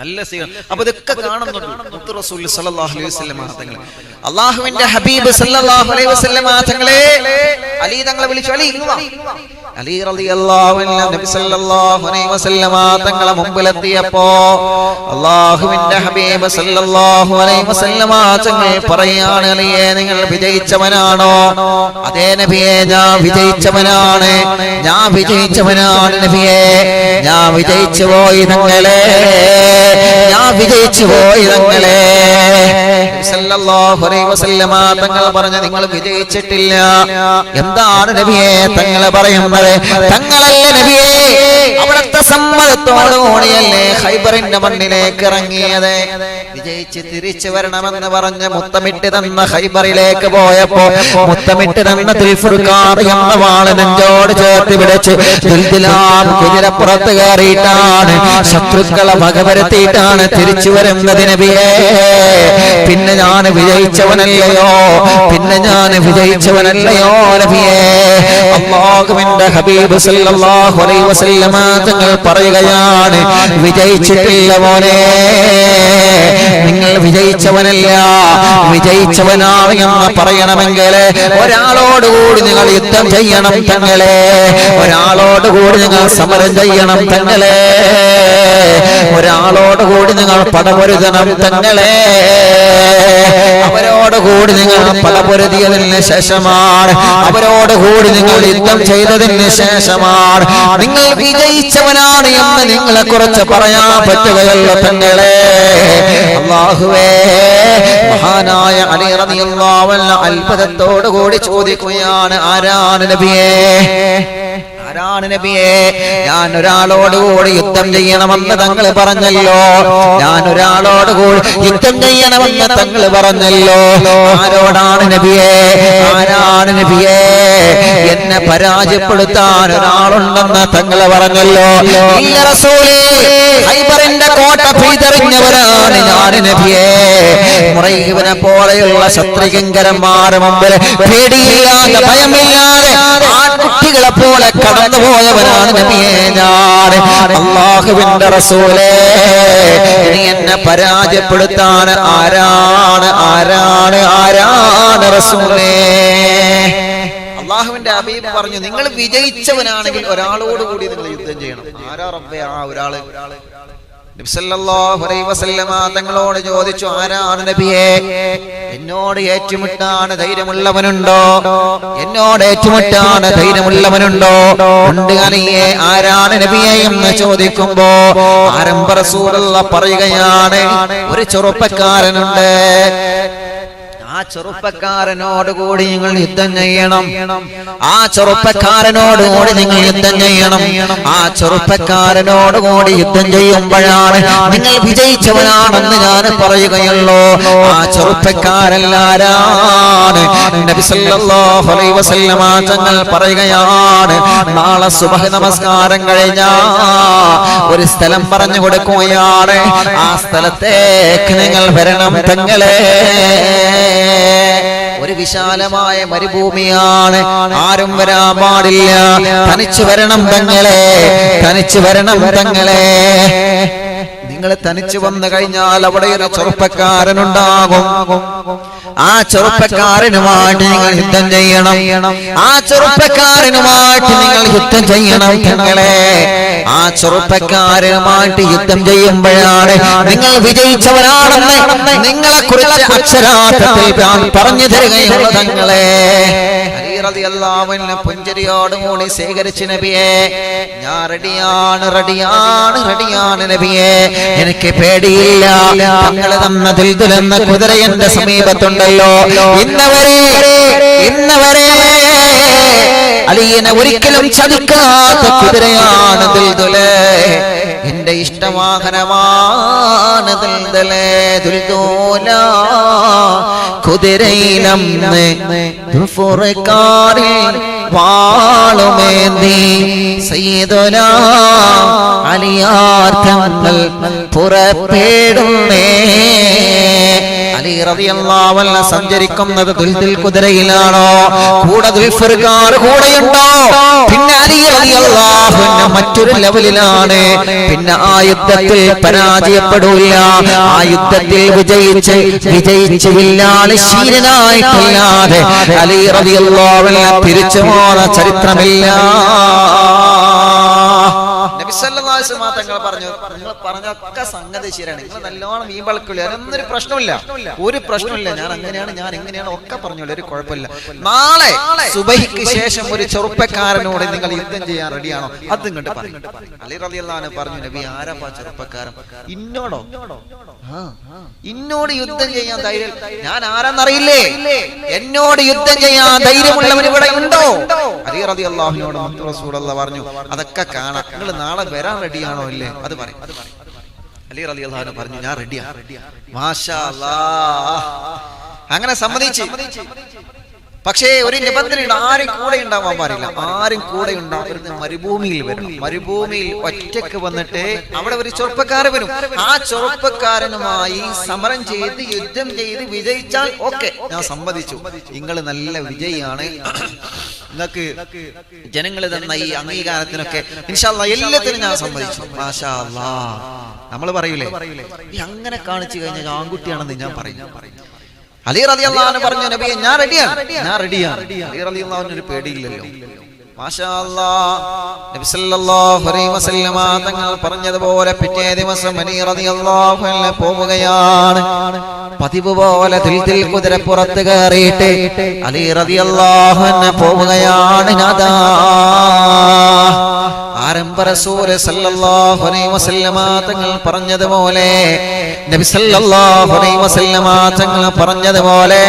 [SPEAKER 1] നല്ല സ്വീകരണം. അപ്പൊ ഇതൊക്കെ കാണുന്നുണ്ട് മുത്ത് റസൂൽ സല്ലല്ലാഹു അലൈഹി വസല്ലമ തങ്ങൾ, അല്ലാഹുവിന്റെ ഹബീബ് സല്ലല്ലാഹു അലൈഹി വസല്ലമ തങ്ങളെ അലി തങ്ങളെ വിളിച്ചു. അലി അലി റളിയല്ലാഹു അൻഹു നബി സല്ലല്ലാഹു അലൈഹി വസല്ലമ തങ്ങളെ മുമ്പിലെത്തിയപ്പോ അല്ലാഹുവിന്റെ ഹബീബ് സല്ലല്ലാഹു അലൈഹി വസല്ലമ തങ്ങൾ പറയാണ്, അലിയെ നിങ്ങൾ വിജയിച്ചവനാണോ? അതേ നബിയെ ഞാൻ വിജയിച്ചവനാണ്, ഞാൻ വിജയിച്ചവനാണ് നബിയെ, ഞാൻ വിജയിച്ചു പോയി തങ്ങളെ, ഞാൻ വിജയിച്ചു പോയി തങ്ങളെ. സല്ലല്ലാഹു അലൈഹി വസല്ലമ തങ്ങൾ പറഞ്ഞു നിങ്ങൾ വിജയിച്ചിട്ടില്ല. എന്താണ് നബിയെ തങ്ങൾ പറയുന്നത്? തങ്ങളല്ല നബിയെ അവിടുത്തെ സമ്മതത്തോടുകൂടിയല്ലേ ഖൈബറിന്റെ മണ്ണിലേക്ക് ഇറങ്ങിയത്. വിജയിച്ച് തിരിച്ചു വരണമെന്ന് പറഞ്ഞ് മുത്തമിട്ട് തന്ന ഖൈബറിലേക്ക് പോയപ്പോ മുത്തമിട്ട് തന്ന ദുൽഫുർഖാർ എന്ന വാള് നെഞ്ചോട് ചേർത്ത് പിടിച്ച് ദുൽദിലാം കുതിരപ്പുറത്ത് കയറിയിട്ടാണ് ശത്രുക്കളെ വകവരുത്തിയിട്ടാണ് തിരിച്ചു വരുന്നത് നബിയേ. പിന്നെ ഞാൻ വിജയിച്ചവനല്ലയോ, പിന്നെ ഞാൻ വിജയിച്ചവനല്ലയോ നബിയേ. അല്ലാഹുവിന്റെ ഹബീബ് സല്ലല്ലാഹു അലൈഹി വസല്ലമ തങ്ങൾ പറയുകയാണ് വിജയിച്ചിട്ടില്ല മോനെ, നിങ്ങൾ വിജയിച്ചവനല്ല, വിജയിച്ചവനാണ് എന്ന് പറയണമെങ്കിൽ ഒരാളോടുകൂടി നിങ്ങൾ യുദ്ധം ചെയ്യണം തങ്ങളെ, ഒരാളോടുകൂടി നിങ്ങൾ സമരം ചെയ്യണം തങ്ങളെ, ഒരാളോടുകൂടി നിങ്ങൾ പടപൊരുതണം തങ്ങളെ. അവരോടുകൂടി നിങ്ങൾ പടപൊരുതിയതിന് ശേഷമാണ്, അവരോടുകൂടി നിങ്ങൾ യുദ്ധം ചെയ്തതിന് ശേഷമാണ് നിങ്ങൾ വിജയിച്ചവനാണ് എന്ന് നിങ്ങളെ കുറിച്ച് പറയാൻ പറ്റുകയല്ല തങ്ങളെ. അല്ലാഹുവേ, മഹാനായ അലി റളിയല്ലാഹു അൻഹു അത്ഭുതത്തോടു കൂടി ചോദിക്കുകയാണ് ആരാണ് നബിയേ, ആരാണ് നബിയേ? ഞാൻ ഒരാളോടുകൂടി യുദ്ധം ചെയ്യണമെന്ന് തങ്ങൾ പറഞ്ഞല്ലോ, ഞാൻ ഒരാളോടുകൂടി യുദ്ധം ചെയ്യണമെന്ന് തങ്ങൾ പറഞ്ഞല്ലോ. ആരോടാണ് നബിയേ, ആരാണ് നബിയേ? എന്നെ പരാജയപ്പെടുത്താൻ ഒരാളുണ്ടെന്ന് തങ്ങൾ പറഞ്ഞല്ലോ. ഇല്ല റസൂലേ, ഖൈബറിന്റെ കോട്ട പിതറിഞ്ഞവരാണ് ഞാൻ നബിയേ. മുറൈബിനെ പോലെയുള്ള ശത്രുകിങ്കരന്മാരുടെ മുമ്പിൽ പേടിയില്ലാതെ ഭയമില്ലാതെ ആൺകുട്ടികളെ പോലെ കടന്നുപോയവനാണ് നബിയേ ഞാൻ. അല്ലാഹുവിന്റെ റസൂലേ, ഇനി എന്നെ പരാജയപ്പെടുത്താൻ ആരാണ്, ആരാണ്, ആരാണ് റസൂലേ? അല്ലാഹുവിന്റെ ഹബീബ് പറഞ്ഞു നിങ്ങൾ വിജയിച്ചവനാണെങ്കിൽ ഒരാളോടുകൂടി നിങ്ങൾ യുദ്ധം ചെയ്യണം. ആരാ റബ്ബേ ആ ഒരാള്? നബി സല്ലല്ലാഹു അലൈഹി വസല്ലമ തങ്ങളോട് ചോദിച്ചു ആരാണ് നബിയേ? എന്നോട് ഏറ്റുമുട്ടാൻ ധൈര്യമുള്ളവനുണ്ടോ? എന്നോട് ഏറ്റുമുട്ടാൻ ധൈര്യമുള്ളവനുണ്ടോ? ഉണ്ട് അലിയേ, ആരാണ് നബിയേ എന്ന് ചോദിക്കുമ്പോ ആരംഭ റസൂലുള്ളാഹി പറയുകയാണ് ഒരു ചെറുപ്പക്കാരനുണ്ട്, ആ ചെറുപ്പക്കാരനോടുകൂടി നിങ്ങൾ യുദ്ധം ചെയ്യണം, ആ ചെറുപ്പക്കാരനോടുകൂടി നിങ്ങൾ യുദ്ധം ചെയ്യണം. ആ ചെറുപ്പക്കാരനോടുകൂടി യുദ്ധം ചെയ്യുമ്പോഴാണ് നിങ്ങൾ വിജയിച്ചവനാണെന്ന് ഞാൻ പറയുകയുള്ളൂ. ആ ചെറുപ്പക്കാരനാരാണ്? നബി സല്ലല്ലാഹു അലൈഹി വസല്ലമ തങ്ങൾ പറയുകയാണ് നാളെ സുബ്ഹ് നമസ്കാരം കഴിഞ്ഞാ ഒരു സ്ഥലം പറഞ്ഞു കൊടുക്കുകയാണ്, ആ സ്ഥലത്തേക്ക് നിങ്ങൾ വരണം തങ്ങളെ. ഒരു വിശാലമായ മരുഭൂമിയാണ്, ആരും വരാൻ പാടില്ല, തനിച്ചു വരണം തങ്ങളെ, തനിച്ചു വരണം തങ്ങളെ. നിങ്ങൾ തനിച്ചു വന്നു കഴിഞ്ഞാൽ അവിടെ ഒരു ചെറുപ്പക്കാരനുണ്ടാകും, ആ ചെറുപ്പക്കാരനുമായിട്ട് നിങ്ങൾ യുദ്ധം ചെയ്യണം, ആ ചെറുപ്പക്കാരനുമായിട്ട് നിങ്ങൾ യുദ്ധം ചെയ്യണം തങ്ങളെ. ആ ചെറുപ്പക്കാരനുമായിട്ട് യുദ്ധം ചെയ്യുമ്പോഴാണ് നിങ്ങൾ വിജയിച്ചവരാണെന്ന് നിങ്ങളെ കുറിച്ച് അക്ഷരാർത്ഥത്തിൽ പറഞ്ഞു തരികയുള്ള തങ്ങളെ. പുഞ്ചരിയോടുകൂടി സ്വീകരിച്ച് നബിയെ ഞാൻ റെഡിയാണ്, റെഡിയാണ്, റെഡിയാണ് നബിയെ, എനിക്ക് പേടിയില്ല. തങ്ങൾ തന്ന ദുൽദുൽ എന്ന കുതിര എന്റെ സമീപത്തുണ്ടല്ലോ, ഇന്നവരെ അലിയനെ ഒരിക്കലും ചതിക്കാത്ത കുതിരയാണ് ദുൽദുല്, എന്റെ ഇഷ്ടവാഹനമാണ് ദുൽദുല്. ദുൽദുല കുതിരയിലന്ന് ദുൽഫുർഖാനിൽ വാളുമേന്തി സയ്യിദുനാ അലിയാർ തങ്ങൾ പുറപ്പെടുന്നേ. അലി റളിയല്ലാഹു അൻഹു സഞ്ചരിക്കുന്നത് ദുൽദുൽ കുതിരയിലാണോ? കൂടെ ദുൽഫുർഖാർ കൂടെയുണ്ടോ? പിന്നെ അലി റളിയല്ലാഹു അൻഹു മറ്റൊരു ലെവലിലാണ്. പിന്നെ ആ യുദ്ധത്തിൽ പരാജയപ്പെടില്ല, ആ യുദ്ധത്തിൽ വിജയിച്ച് വില്ലാളി ശീലനായിട്ടില്ലാതെ അലി റളിയല്ലാഹു അൻഹു തിരിച്ചു പോന്ന ചരിത്രമില്ല. നബി സല്ലല്ലാഹു മാസം തങ്ങൾ പറഞ്ഞു, നിങ്ങൾ പറഞ്ഞൊക്കെ സംഗതി ശരിയാണ്, നിങ്ങൾ നല്ലോണം വീമ്പളക്കില്ല, അതൊന്നൊരു പ്രശ്നമില്ല, ഒരു പ്രശ്നമില്ല, ഞാൻ അങ്ങനെയാണ് ഞാൻ ഇങ്ങനെയാണ് ഒക്കെ പറഞ്ഞോളൂ, ഒരു കുഴപ്പമില്ല. നാളെ സുബഹിക്ക് ശേഷം ഒരു ചെറുപ്പക്കാരനോട് നിങ്ങൾ യുദ്ധം ചെയ്യാൻ റെഡിയാണോ? അത് ഇങ്ങോട്ട് പറയും. അലി റളിയല്ലാഹു അൻഹു പറഞ്ഞു, നബി ആരാപ്പാ ചെറുപ്പക്കാരൻ? ഇന്നോടോ? ഇന്നോട് യുദ്ധം ചെയ്യാൻ ധൈര്യം? ഞാൻ ആരാന്നറിയില്ലേ? എന്നോട് യുദ്ധം ചെയ്യാൻ ധൈര്യമുള്ളവൻ ഇവിടെ ഉണ്ടോ? അലി റളിയല്ലാഹു അൻഹു റസൂലുള്ളാഹി പറഞ്ഞു, അതൊക്കെ കാണാം, നിങ്ങൾ നാളെ വരാൻ റെഡിയാണോ ഇല്ലേ? അത് പറയും. അലി റളിയല്ലാഹു അൻഹു പറഞ്ഞു, ഞാൻ റെഡിയാണ്. മാഷാ അല്ലാഹ്. അങ്ങനെ സമ്മതിച്ചു. പക്ഷേ ഒരു നിബന്ധനയുണ്ട്, ആരും കൂടെ ഉണ്ടാവാൻ പാടില്ല. ആരും കൂടെ ഉണ്ടാവരുത്. മരുഭൂമിയിൽ വരണം. മരുഭൂമിയിൽ ഒറ്റക്ക് വന്നിട്ട് അവിടെ ഒരു ചെറുപ്പക്കാരൻ വരും. ആ ചെറുപ്പക്കാരനുമായി സമരം ചെയ്ത് യുദ്ധം ചെയ്ത് വിജയിച്ചാൽ ഓക്കെ, ഞാൻ സമ്മതിച്ചു, നിങ്ങൾ നല്ല വിജയിയാണ്, നിങ്ങൾക്ക് ജനങ്ങൾ തന്ന ഈ അംഗീകാരത്തിനൊക്കെ ഇൻഷാ അല്ലാഹ് എല്ലാത്തിനും ഞാൻ സമ്മതിച്ചു. മാഷാ അല്ലാഹ്. നമ്മൾ പറയൂലേ, അങ്ങനെ കാണിച്ചു കഴിഞ്ഞാൽ ആൺകുട്ടിയാണെന്ന് ഞാൻ പറയും. അലി റളിയല്ലാഹു അൻഹു പറഞ്ഞു, നബിയെ ഞാൻ റെഡിയാണ്, ഞാൻ റെഡിയാണ്. അലി റളിയല്ലാഹു അൻഹു ഒരു പേടിയില്ലല്ലോ. മാഷാ അല്ലാഹ്. നബി സല്ലല്ലാഹു അലൈഹി വസല്ലമ തങ്ങൾ പറഞ്ഞതുപോലെ പിറ്റേ ദിവസം അലി റളിയല്ലാഹു അൻഹു പോവുകയാണ്. പതിവ് പോലെ ദിൽ കുതിരപ്പുറത്ത് കയറിയിട്ട് അലി റളിയല്ലാഹു അൻഹു പോവുകയാണ്. നാദാ ആരംഭ റസൂൽ സല്ലല്ലാഹു അലൈഹി വസല്ലമ തങ്ങൾ പറഞ്ഞതുപോലെ, നബി സല്ലല്ലാഹു അലൈഹി വസല്ലമ തങ്ങൾ പറഞ്ഞതുപോലെ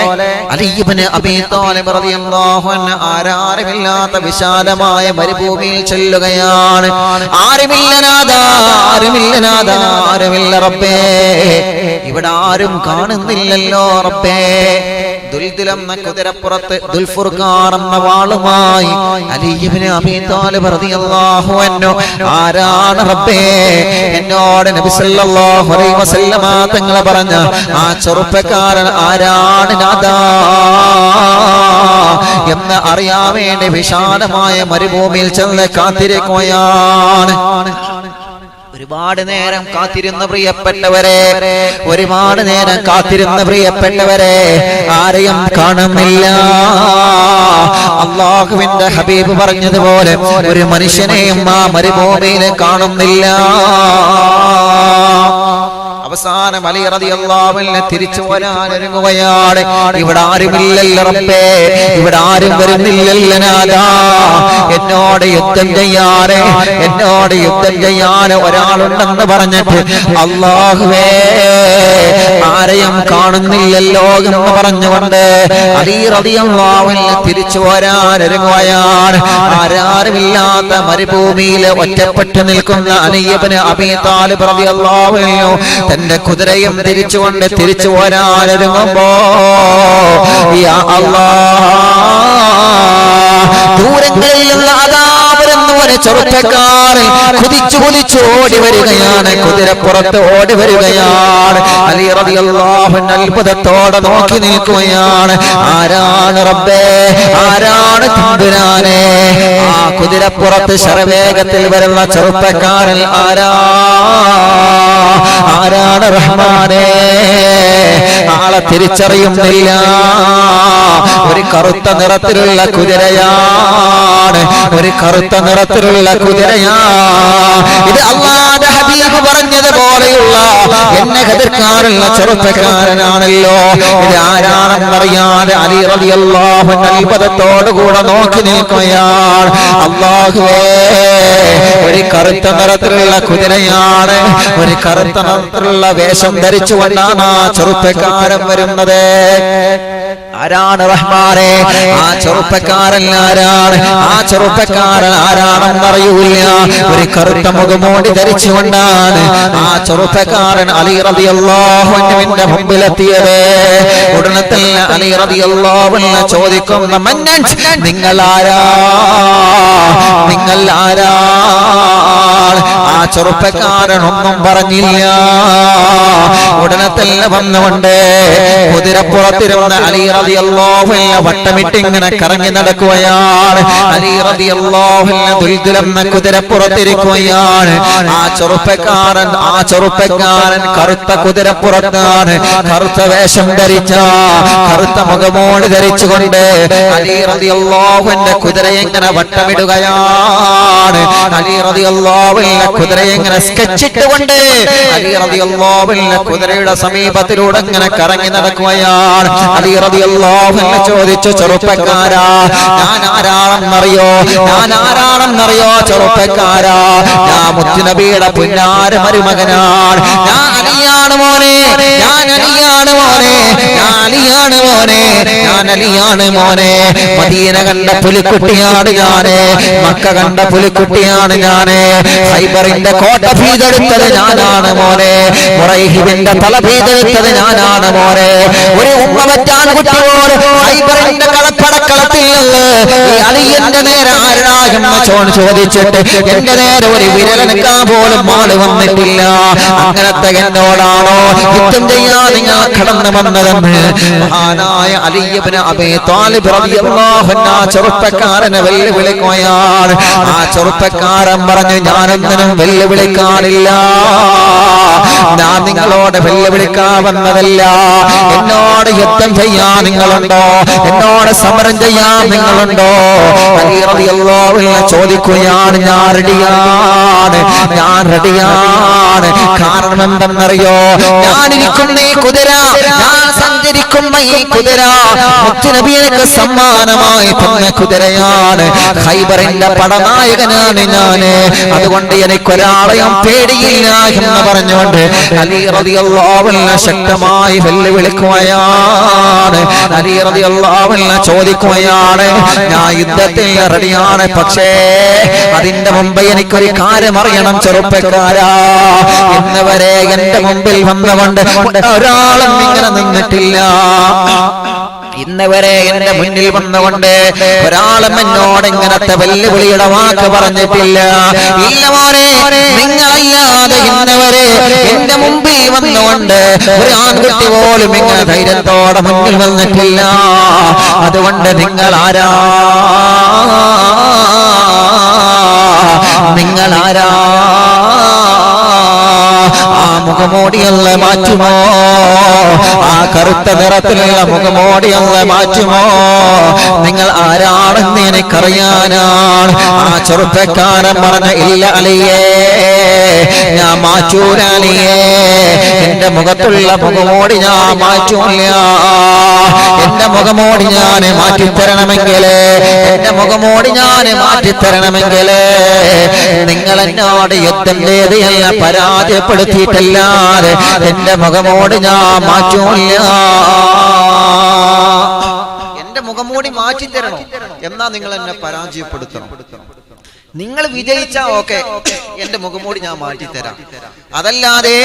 [SPEAKER 1] അലി ഇബ്നു അബീ ത്വാലിബ് റളിയല്ലാഹു അൻഹു ആരാരുമില്ലാത്ത വിശാലമായ മരുഭൂമിയിൽ ചെല്ലുകയാണ്. ആരുമില്ല നാദാ, ആരുമില്ല നാദാ, ആരുമില്ല റബ്ബേ, ഇവിടെ ആരും കാണുന്നില്ലല്ലോ റബ്ബേ. ദുൽദുലെന്ന കുതിരപ്പുറത്ത് ദുൽഫുർഖാൻ എന്ന വാളുമായി അലി ഇബ്നു അബീ ത്വാലിബ് റളിയല്ലാഹു അൻഹു, ആരാണ് റബ്ബേ എന്നോട് നബി സല്ലല്ലാഹു അലൈഹി വസല്ലമ തങ്ങൾ പറഞ്ഞ ആ ചെറുപ്പക്കാരൻ ആരാണ് നാദാ എന്ന് അറിയാൻ വേണ്ടി വിശാലമായ മരുഭൂമിയിൽ ചെന്ന് കാത്തിരിക്കുകയാണ്. ഒരുപാട് നേരം കാത്തിരുന്ന പ്രിയപ്പെട്ടവരെ, ഒരുപാട് നേരം കാത്തിരുന്ന പ്രിയപ്പെട്ടവരെ, ആരെയും കാണുന്നില്ല. അല്ലാഹുവിന്റെ ഹബീബ് പറഞ്ഞതുപോലെ ഒരു മനുഷ്യനെയും ആ മരുഭൂമിയിൽ കാണുന്നില്ല. അവസാനം അലി റളിയല്ലാഹു അൻഹു തിരിച്ചു വരാൻ ഒരുങ്ങുകയാണ്. ഇവിടെ ആരുമില്ലല്ലോ റബ്ബേ, ഇവിടെ ആരും വരുന്നില്ലല്ലോ നാദാ, എന്നോട് യുദ്ധം ചെയ്യാറ്, എന്നോട് യുദ്ധം ചെയ്യാൻ ഒരാളുണ്ടെന്ന് പറഞ്ഞിട്ട് അല്ലാഹുവേ ആരെയും കാണുന്നില്ലല്ലോ എന്ന് പറഞ്ഞുകൊണ്ട് അലി റളിയല്ലാഹു അൻഹു തിരിച്ചു വരാൻ ഒരുങ്ങുകയാണ്. ആരാരുമില്ലാത്ത മരുഭൂമിയിൽ ഒറ്റപ്പെട്ടു നിൽക്കുന്ന അലി ഇബ്നു അബീ ത്വാലിബ് റളിയല്ലാഹു അൻഹു തന്റെ കുതിരയും തിരിച്ചുകൊണ്ട് തിരിച്ചു വരാനൊരുങ്ങുമ്പോ യാ അല്ലാഹ്, ദൂരങ്ങളിൽ നിന്ന് അതാ വരുന്ന ഒരു ചെറുപ്പക്കാരൻ കുതിച്ചു കുതിച്ചു ഓടി വരികയാണ്, കുതിരപ്പുറത്ത് ഓടി വരികയാണ്. അലി റളിയല്ലാഹു അൻഹു അത്ഭുതത്തോടെ നോക്കി നിൽക്കുകയാണ്. ആരാണ് റബ്ബേ, ആരാണ് തമ്പുരാനെ? ആ കുതിരപ്പുറത്ത് ശരവേഗത്തിൽ വരുന്ന ചെറുപ്പക്കാരൻ ആരാണ് റഹ്മാനേ? ആളെ തിരിച്ചറിയുന്നില്ല. ഒരു കറുത്ത നിറത്തിലുള്ള കുതിരയാണ്, ഒരു കറുത്ത നിറത്തിലുള്ള കുതിരയാണ്. ഇത് അല്ലാഹുവിന്റെ ഹബീബ് പറഞ്ഞതുപോലെയുള്ള എന്നെ എതിർക്കാനുള്ള ചെറുപ്പക്കാരനാണല്ലോ. ഇത് ആരാണെന്നറിയാതെ അലി റളിയല്ലാഹു അൻഹു അത്ഭുതത്തോടുകൂടെ നോക്കി നിൽക്കുകയാണ്. അല്ലാഹുവേ, ഒരു കറുത്ത നിറത്തിലുള്ള കുതിരയാണ്, ഒരു കറുത്ത നിറത്തിലുള്ള വേഷം ധരിച്ചുകൊണ്ടാണ് ആ ചെറുപ്പക്കാരൻ വരുന്നത്. ആരാണ് റഹ്മാനെ? ആ ചെറുപ്പക്കാരൻ ആരാണ്? ആ ചെറുപ്പക്കാരൻ ആരാണെന്നറിയൂല. ഒരു കറുത്ത മുഖമോടി ധരിച്ചുകൊണ്ടാണ് ആ ചെറുപ്പക്കാരൻ അലി റളിയല്ലാഹു അൻഹുവിന്റെ മുമ്പിലെത്തിയത്. ഉടനെ തന്നെ അലി റളിയല്ലാഹു അൻഹു ചോദിക്കുന്ന, മന്നൻ, നിങ്ങൾ ആരാ? നിങ്ങൾ ആരാ? ആ ചെറുപ്പക്കാരൻ ഒന്നും പറഞ്ഞില്ല. ഉടനെ തന്നെ വന്നുകൊണ്ട് കുതിരപ്പുറത്തിരുന്ന അലി റളിയല്ലാഹു അൻഹു വട്ടമിട്ട് ഇങ്ങനെ കറങ്ങി നടക്കുകയാണ്. അലി റളിയല്ലാഹു അൻഹു ദുൽദുലെന്ന കുതിരപ്പുറത്തിരിക്കുകയാണ്. ആ ചെറുപ്പക്കാരൻ കറുത്ത കുതിരപ്പുറത്താണ്, കറുത്ത വേഷം ധരിച്ച, കറുത്ത മുഖമോട് ധരിച്ചുകൊണ്ട് അലി റളിയല്ലാഹു അൻഹു കുതിരയെ ഇങ്ങനെ വട്ടമിടുകയാണ്. അലി റളിയല്ലാഹു അൻഹു കുതിരയെ ഇങ്ങനെ സ്കെച്ചിട്ടുകൊണ്ട് അലി റളിയല്ലാഹു അൻഹു കുതിരയുടെ സമീപത്തിലൂടെ ഇങ്ങനെ കറങ്ങി നടക്കുകയാണ്. അലി റളിയല്ലാഹു അൻഹു ചോദിച്ചു, ചെറുപ്പക്കാരാ, ഞാൻ ആരാണെന്നറിയോ? ചെറുപ്പക്കാരാ, ഞാൻ മുത്തുനബിയുടെ പുന്നാര മരുമകനാണ്. ഞാൻ അലിയാണ് മോനെ, മദീന കണ്ട പുലിക്കുട്ടിയാണ് ഞാന്, മക്ക കണ്ട പുലിക്കുട്ടിയാണ് ഞാന്, ഖൈബറിന്റെ കോട്ട ഭീതെടുത്തത് ഞാനാണ് മോനെ, ഖുറൈഹിന്റെ തല ഭീതെടുത്തത് ഞാനാണ് മോനെ. ഒരു ഉമ്മ പറ്റാൻ കുട്ടിയോട് ഖൈബറിന്റെ കളപ്പടക്കളത്തിൽ നിന്ന് ഈ അലിയന്റെ നേരെ ആരാകുന്ന ചോദിച്ചിട്ട് എന്റെ നേരെ ഒരു വിരലനക്കാൻ പോലും ആള് വന്നിട്ടില്ല. അങ്ങനത്തെ എന്നോടാണോ യുദ്ധം ചെയ്യാൻ നിങ്ങൾ കടന്നു വന്നതെന്ന് മഹാനായ അലി ഇബ്നു അബീ ത്വാലിബ് റളിയല്ലാഹു അൻഹു ചെറുപ്പക്കാരനെ വെല്ലുവിളിക്കുകയാണ്. ആ ചെറുപ്പക്കാരൻ പറഞ്ഞു, ഞാനൊന്നിനും വെല്ലുവിളിക്കാനില്ല, ഞാൻ നിങ്ങളോട് വെല്ലുവിളിക്കാൻ വന്നതല്ല. എന്നോട് യുദ്ധം ചെയ്യാൻ നിങ്ങളുണ്ടോ? എന്നോട് സമരം ചെയ്യാൻ നിങ്ങളുണ്ടോ? അലി റളിയല്ലാഹു അൻഹു ചോദിക്കുകയാണ്, ഞാൻ റെഡിയാണ്. കാരണം എന്തെന്നറിയോ? ഞാനിരിക്കുന്ന ഈ കുതിര, ഞാൻ സഞ്ചരിക്കുന്ന ഈ കുതിര മുത്തുനബിക്ക് സമ്മാനമായി തന്ന കുതിരയാണ്. ഖൈബറിന്റെ പടനായകനാണ് ഞാന്, അതുകൊണ്ട് എനിക്കൊരാളെയും പേടിയില്ല എന്ന് പറഞ്ഞുകൊണ്ട് അലി റളിയല്ലാഹു അൻഹു ശക്തമായി വെല്ലുവിളിക്കുകയാണ്. അലി റളിയല്ലാഹു അൻഹു ചോദിക്കുകയാണ്, ഞാൻ യുദ്ധത്തിൽ റെഡിയാണ്, പക്ഷേ അതിന്റെ മുമ്പ് എനിക്കൊരു കാര്യം അറിയണം ചെറുപ്പക്കാരാ. ഇന്ന് വരെ എന്റെ മുമ്പിൽ വന്നുകൊണ്ട് ഒരാളും ഇങ്ങനെ നിന്നിട്ടില്ല. ഇന്ന് വരെ എന്റെ മുന്നിൽ വന്നുകൊണ്ട് ഒരാളും എന്നോട് ഇങ്ങനത്തെ വെല്ലുവിളിയുടെ വാക്ക് പറഞ്ഞിട്ടില്ല. ഇല്ല മോനെ, നിങ്ങളല്ലാതെ ഇന്ന് വരെ എന്റെ മുമ്പിൽ വന്നുകൊണ്ട് ഒരു ആൺകുട്ടി പോലും ഇങ്ങനെ ധൈര്യത്തോടെ മുന്നിൽ വന്നിട്ടില്ല. അതുകൊണ്ട് നിങ്ങളാരാ? ആ മുഖമോടിയുള്ള മാറ്റുമോ? ആ കറുത്ത നിറത്തിലുള്ള മുഖമോടിയുള്ള മാറ്റുമോ? നിങ്ങൾ ആരാണെന്ന് എനിക്കറിയാനാണ്. ആ ചെറുപ്പക്കാരൻ പറഞ്ഞ, ഇല്ല അലിയേ, ഞാൻ മാറ്റൂല അലിയേ, എന്റെ മുഖത്തുള്ള മുഖമോടി ഞാൻ മാറ്റൂല. എന്റെ മുഖമോടി ഞാൻ മാറ്റിത്തരണമെങ്കിൽ നിങ്ങൾ എന്നോട് യുദ്ധം ചെയ്തല്ല, പരാജയപ്പെടുത്തിയിട്ടല്ലാതെ എന്റെ മുഖമോട് ഞാൻ മാറ്റൂല്ല. എന്റെ മുഖമൂടി മാറ്റിത്തരണം, എന്നാ നിങ്ങൾ എന്നെ പരാജയപ്പെടുത്തണം. നിങ്ങൾ വിജയിച്ചാ ഓക്കെ, എന്റെ മുഖമൂടി ഞാൻ മാറ്റിത്തരാം. അതല്ലാതെ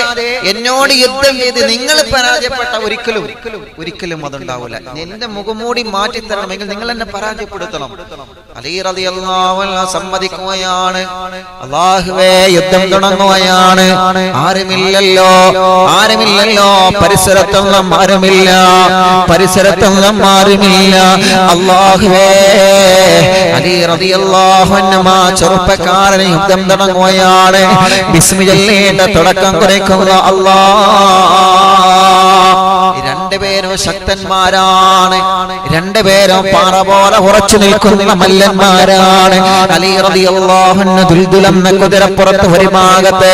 [SPEAKER 1] എന്നോട് യുദ്ധം ചെയ്ത് നിങ്ങൾ പരാജയപ്പെട്ട ഒരിക്കലും അതുണ്ടാവില്ല. എന്റെ മുഖമൂടി മാറ്റിത്തരണമെങ്കിൽ നിങ്ങൾ എന്നെ പരാജയപ്പെടുത്തണം. അലി റളിയല്ലാഹു അൻഹു സമ്മതിക്കുകയാണ്. അല്ലാഹുവേ, യുദ്ധം തുടങ്ങുകയാണ്. ആരുമില്ലല്ലോ, പരിസരത്തൊന്നും ആരുമില്ല. അല്ലാഹുവേ, അലി റളിയല്ലാഹു അൻഹു ചെറുപ്പക്കാരനെ യുദ്ധം തുടങ്ങുകയാണ്. ബിസ്മില്ലാഹിന്റെ തുടക്കം കുറിക്കുന്ന അല്ലാഹ്. രണ്ടുപേരും ശക്തന്മാരാണ്, രണ്ടുപേരും പാറ പോലെ ഉറച്ചു നിൽക്കുന്ന മല്ലന്മാരാണ്. അലി റളിയല്ലാഹു അൻഹു ദുൽദുലെന്ന കുതിരപ്പുറത്ത് ഒരു ഭാഗത്ത്,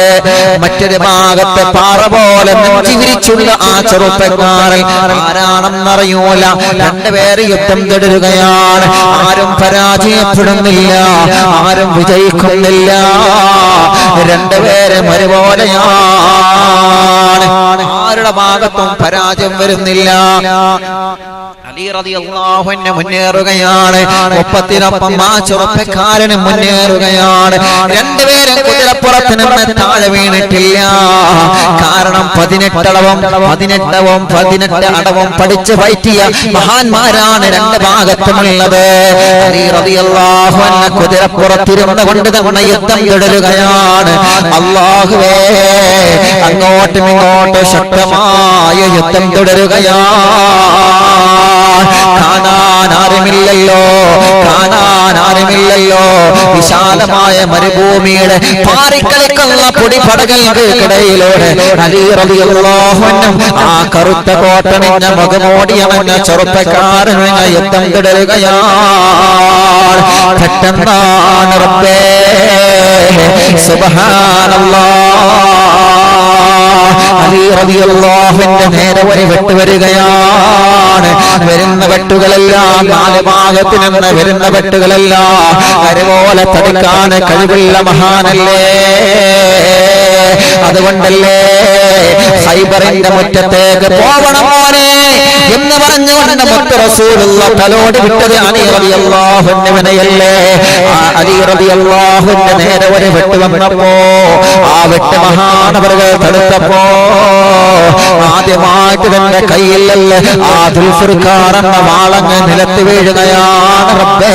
[SPEAKER 1] മറ്റൊരു ഭാഗത്ത് പാറ പോലെ നെഞ്ചി വിരിച്ചുള്ള ആ ചെറുപ്പക്കാരൻ ആരാണെന്നറിയൂല. രണ്ടുപേര് യുദ്ധം തുടരുകയാണ്. ആരും പരാജയപ്പെടുന്നില്ല, ആരും വിജയിക്കുന്നില്ല. രണ്ടുപേരും ഒരുപോലെയാണ്, ആരുടെ ഭാഗത്തും പരാജയം വരുന്നില്ല. അലി റളിയല്ലാഹു അൻഹു മുന്നേറുകയാണ്, ഒപ്പത്തിനൊപ്പം ആ ചെറുപ്പക്കാരനും മുന്നേറുകയാണ്. രണ്ടുപേരും കുതിരപ്പുറത്ത് നിന്ന് താഴെ വീണിട്ടില്ല. കാരണം 18 അടവും പഠിച്ച് പറ്റിയ മഹാന്മാരാണ് രണ്ട് ഭാഗത്തുമുള്ളത്. അലി റളിയല്ലാഹു അൻഹു കുതിരപ്പുറത്തിരുന്ന് കൊണ്ട് തന്നെ യുദ്ധം തുടരുകയാണ്. അല്ലാഹുവേ, അങ്ങോട്ടും ഇങ്ങോട്ടും ശക്തമായ യുദ്ധം തുടരുകയാണ്. കാണാൻ ആരുമില്ലല്ലോ. വിശാലമായ മരുഭൂമിയുടെ പാറിക്കളിക്കുന്ന പൊടിപടകൾക്കിടയിലൂടെ അലി റളിയല്ലാഹു അൻഹു ആ കറുത്ത കോട്ടണിഞ്ഞ മുഖമോടിയവഞ്ഞ ചെറുപ്പക്കാരൻ യുദ്ധം തുടരുകയാണ്. പെട്ടെന്നാണ് റബ്ബേ അലി റളിയല്ലാഹുവിന്റെ നേരെ ഒരു വെട്ട് വരികയാണ്. വരുന്ന വെട്ടുകളെല്ലാം നാല് ഭാഗത്ത് നിന്ന് വരുന്ന വെട്ടുകളെല്ലാം കരുപോലെ തടുക്കാൻ കഴിവുള്ള മഹാനല്ലേ. അതുകൊണ്ടല്ലേ ഖൈബറിന്റെ മുറ്റത്തേക്ക് പോവണം മോനെ എന്ന് പറഞ്ഞുകൊണ്ട് മുത്ത് റസൂലുള്ള തലോട് വിട്ടത് അലി റളിയല്ലാഹുവിനെയല്ലേ. അലി റളിയല്ലാഹുവിന്റെ നേരെ ഒരു വെട്ട് വന്നപ്പോ ആ വെട്ട് മഹാനവറുകൾ തടുത്തപ്പോ ആദ്യമായിട്ട് തന്റെ കയ്യിലല്ല ആ ദുൽഫുർഖാർ എന്ന വാളങ്ങ് നിലത്ത് വീഴുകയാണ്. റബ്ബേ,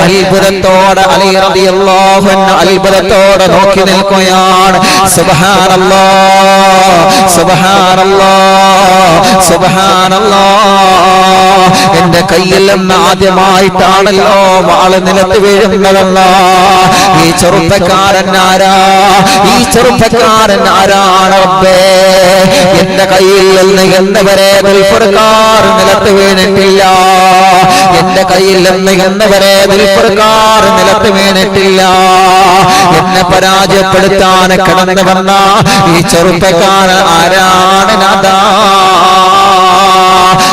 [SPEAKER 1] അത്ഭുതത്തോടെ അലി റളിയല്ലാഹു അൻഹു അത്ഭുതത്തോടെ നോക്കി നിൽക്കുകയാണ്. സുബ്ഹാനല്ലാഹ്, സുബ്ഹാനല്ലാഹ്, സുബ്ഹാനല്ലാഹ്. എന്റെ കയ്യിൽ നിന്ന് ആദ്യമായിട്ടാണല്ലോ വാള് നിലത്ത് വീഴുന്നതല്ല. ഈ ചെറുപ്പക്കാരൻ ആരാ? ഈ ചെറുപ്പക്കാരൻ ആരാണ് റബ്ബേ? എന്റെ കയ്യിൽ നിന്ന് എന്നവരെ ദുൽഫുർഖാർ നിലത്ത് വീണിട്ടില്ല. എന്റെ കയ്യിൽ നിന്ന് എന്നവരെ ദുൽഫുർഖാർ നിലത്ത് വീണിട്ടില്ല. എന്നെ പരാജയപ്പെടുത്താൻ കടന്നു വന്ന ഈ ചെറുപ്പക്കാരൻ ആരാണ് നാഥാ?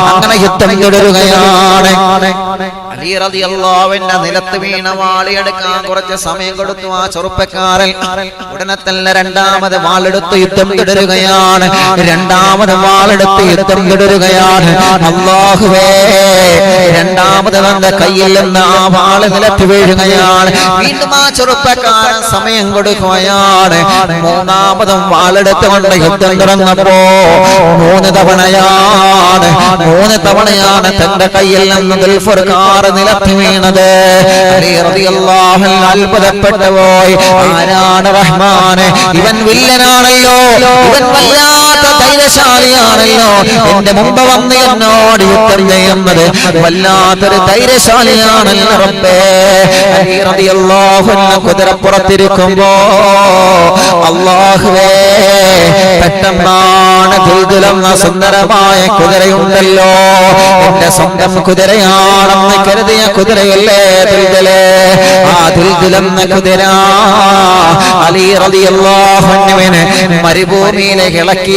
[SPEAKER 1] അങ്ങനെ യുദ്ധം തുടരുകയാണ്. അലി റളിയല്ലാഹുവിന്റെ നിലത്ത് വീണ വാളെടുക്കാൻ കുറച്ച് സമയം കൊടുത്തു ആ ചെറുപ്പക്കാരൻ. ഉടനെ തന്നെ രണ്ടാമത് വാളെടുത്ത് യുദ്ധം തുടരുകയാണ്. രണ്ടാമത് വാളെടുത്ത് യുദ്ധം തുടരുകയാണ്. അല്ലാഹുവേ, രണ്ടാമത് തന്റെ കയ്യിൽ നിന്ന് ആ വാള് നിലത്ത് വീഴുകയാണ്. വീണ്ടും ആ ചെറുപ്പക്കാരൻ സമയം കൊടുക്കുകയാണ്. മൂന്നാമതും വാളെടുത്തുകൊണ്ട് യുദ്ധം തുടർന്നപ്പോ മൂന്ന് തവണയാണ് തന്റെ കയ്യിൽ നിന്ന് ദുൽഫുർഖാർ നിലത്ത് വീണത്. അലി റളിയല്ലാഹു അൻഹു അത്ഭുതപ്പെട്ടു പോയി. ആരാണ് റഹ്മാൻ? ഇവൻ വില്ലനാണല്ലോ, ഇവൻ വല്ലാത്ത ധൈര്യശാലിയാണല്ലോ. എന്റെ മുമ്പ് വന്ന് എന്നോട് യുദ്ധം ചെയ്യുന്നത് വല്ലാത്തൊരു ധൈര്യശാലിയാണല്ലോ റബ്ബേ. അലി റളിയല്ലാഹു അൻഹു കുതിരപ്പുറത്തിരിക്കുമ്പോ അല്ലാഹുവേ, പെട്ടെന്നാണ് ദുൽദുലെന്ന സുന്ദരമായ കുതിരയുണ്ടല്ലോ, എന്റെ സ്വന്തം കുതിരയാണെന്ന് കരുതിയ കുതിരയല്ലേ ദുൽദുലെ. ആ ദുൽദുലെന്ന കുതിര അലി റളിയല്ലാഹു അൻഹുവിനെ മരുഭൂമിയിലെ ഇളക്കി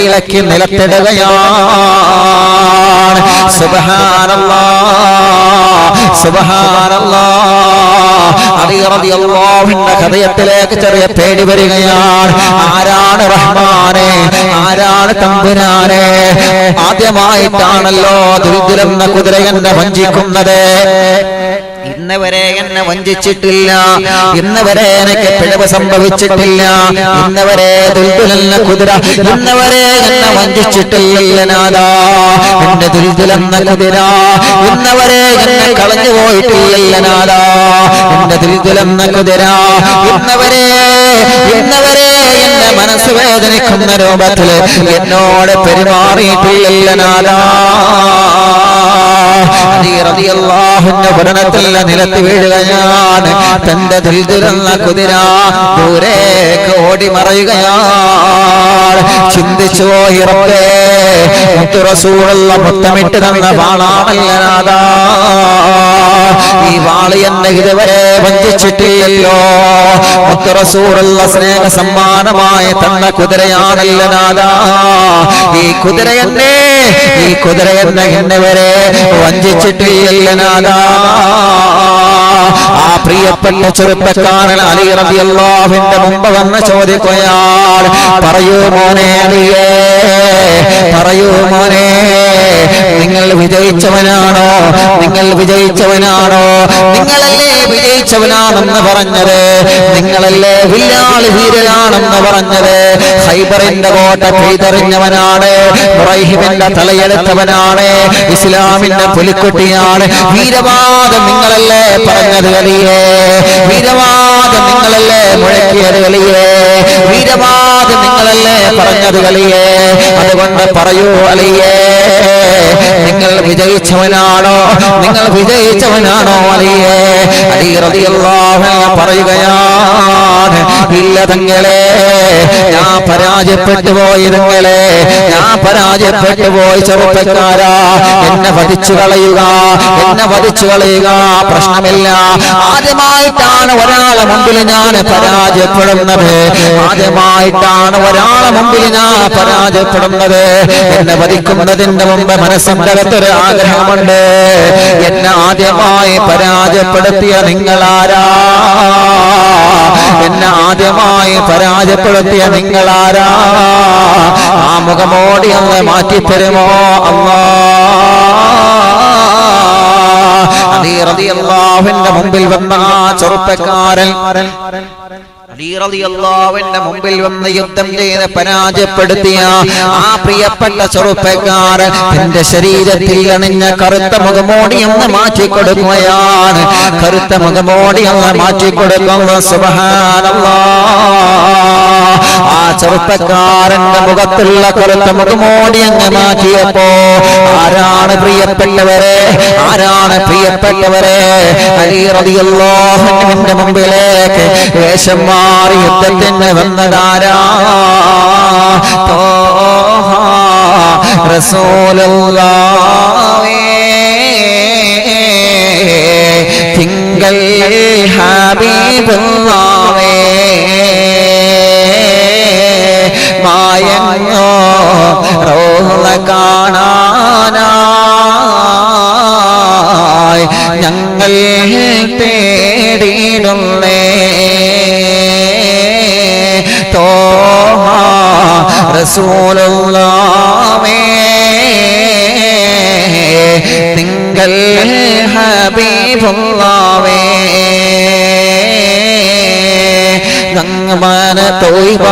[SPEAKER 1] നിലത്തിടുകയാണ്. സുബ്ഹാനല്ലാഹ്, സുബ്ഹാനല്ലാഹ്. അലി റളിയല്ലാഹുവിന്റെ ഹൃദയത്തിലേക്ക് ചെറിയ പേടി വരികയാണ്. ആരാണ് റഹ്മാനെ? ആരാണ് തമ്പുരാനെ? ആദ്യമായിട്ടാണല്ലോ ദുൽദുലെന്ന കുതിര എന്നെ വഞ്ചിക്കുന്നത്. ഇന്നവരെ എന്നെ വഞ്ചിച്ചിട്ടില്ല, ഇന്നവരെ എനിക്ക് പിഴവ് സംഭവിച്ചിട്ടില്ല, ഇന്നവരെ ദുൽദുലെന്ന കുതിര ഇന്നവരെ എന്നെ വഞ്ചിച്ചിട്ടില്ല നാഥാ. എന്റെ ദുൽദുലെന്ന കുതിര ഇന്നവരെ എന്നെ കളഞ്ഞു പോയിട്ടില്ല നാഥാ. എന്റെ ദുൽദുലെന്ന കുതിര ഇന്നവരെ എന്റെ മനസ്സ് വേദനിക്കുന്ന രൂപത്തിൽ എന്നോട് പെരുമാറിയിട്ടില്ല നാഥാ. അലി റളിയല്ലാഹു അൻഹു ഭരണത്തിൽ നിലത്ത് വീഴുകയാണ്. തന്റെ ദുൽദുലെന്ന കുതിര ദൂരേക്ക് ഓടി മറയുകയാണ്. ചിന്തിച്ചു പോയി റബ്ബേ, മുത്ത് റസൂലുള്ള മുത്തമിട്ട് തന്ന വാളാണല്ലോ നാഥാ. ഈ വാള് എന്നെ ഇതുവരെ വഞ്ചിച്ചിട്ടില്ലല്ലോ. മുത്ത് റസൂലുള്ള സ്നേഹ സമ്മാനമായ തന്ന കുതിരയാണല്ലോ നാഥാ. ഈ കുതിര എന്നെ ഇന്നവരെ വഞ്ചിച്ചിട്ടില്ല നാഥാ. ആ പ്രിയപ്പെട്ട ചെറുപ്പക്കാരൻ അലി റളിയല്ലാഹുവിന്റെ മുമ്പ് വന്ന് ചോദിക്കുകയാണ്, പറയൂ മോനെ അലിയേ, പറയൂ മോനെ, നിങ്ങൾ വിജയിച്ചവനാണോ? നിങ്ങൾ വിജയിച്ചവനാണോ? നിങ്ങളല്ലേ വിജയിച്ചവനാണെന്ന് പറഞ്ഞത്? നിങ്ങളല്ലേ വില്ലാളി വീരനാണെന്ന് പറഞ്ഞത്? ഖൈബറിന്റെ കോട്ട പെയ്തെറിഞ്ഞവനാണ്, ഖുറൈഹിന്റെ തലയെടുത്തവനാണ്, ഇസ്ലാമിന്റെ പുലിക്കുട്ടിയാണ്. വീരവാദം നിങ്ങളല്ലേ പറഞ്ഞത് അലിയേ? വീരവാദം നിങ്ങളല്ലേ മുഴക്കിയത് അലിയേ? വീരവാദം നിങ്ങളല്ലേ പറഞ്ഞത് അലിയേ? അതുകൊണ്ട് പറയൂ അലിയേ, നിങ്ങൾ വിജയിച്ചവനാണോ? നിങ്ങൾ വിജയിച്ചവനാണോ അലിയേ? അലി റളിയല്ലാഹു അൻഹു പറയുകയാണ്, ഇല്ല തങ്ങളെ, ഞാൻ പരാജയപ്പെട്ടു പോയി തങ്ങളെ, ഞാൻ പരാജയപ്പെട്ടു പോയി ചെറുപ്പക്കാരാ. എന്നെ വധിച്ചു കളയുക, എന്നെ വധിച്ചു കളയുക, പ്രശ്നമില്ല. ആദ്യമായിട്ടാണ് ഒരാളെ മുമ്പിൽ ഞാൻ പരാജയപ്പെടുന്നത്, ആദ്യമായിട്ടാണ് ഒരാളെ മുമ്പിൽ ഞാൻ പരാജയപ്പെടുന്നത്. എന്നെ വധിക്കുന്നതിന്റെ മുമ്പ് മനസ്സിന്റെ അകത്തൊരു ആഗ്രഹമുണ്ട്, എന്നെ ആദ്യമായി പരാജയപ്പെടുത്തിയ നിങ്ങളാരാ? എന്നെ ആദ്യമായി പരാജയപ്പെടുത്തിയ നിങ്ങളാരാ? ആ മുഖമോടി ഒന്ന് മാറ്റിത്തരുമോ അലി റളിയല്ലാഹുവിന്റെ മുമ്പിൽ വന്ന ചെറുപ്പക്കാരൻ, അലി റളിയല്ലാഹുവിന്റെ മുമ്പിൽ വന്ന് യുദ്ധം ചെയ്ത് പരാജയപ്പെടുത്തിയ ആ പ്രിയപ്പെട്ട ചെറുപ്പക്കാരൻ തന്റെ ശരീരത്തിൽ അണിഞ്ഞ കറുത്ത മുഖമോടി ഒന്ന് മാറ്റിക്കൊടുക്കുകയാണ്. കറുത്ത മുഖമോടി ഒന്ന് മാറ്റിക്കൊടുക്കുന്നു. സുബ്ഹാനല്ലാഹ്. ആ ചെറുപ്പക്കാരന്റെ മുഖത്തുള്ള കറുത്ത മുഖമോടി അങ്ങ് മാറ്റിയപ്പോ ആരാണ് പ്രിയപ്പെട്ടവരെ? ആരാണ് പ്രിയപ്പെട്ടവരെ? അലി റളിയല്ലാഹുവിന്റെ മുമ്പിലേക്ക് വേഷം മാറി യുദ്ധത്തിന് വന്നതാരാ? തോഹ റസൂലുള്ളാഹി തിങ്കൾ ഹബീബുള്ളാഹി മായങ്ങോ റോള കാണാനായി ഞങ്ങൾ തേടിടുന്നേ. തോഹ റസൂലുള്ളാഹി തിങ്കൾ ഹബീബുള്ളാഹി ഗംഗമന തോയ്ബ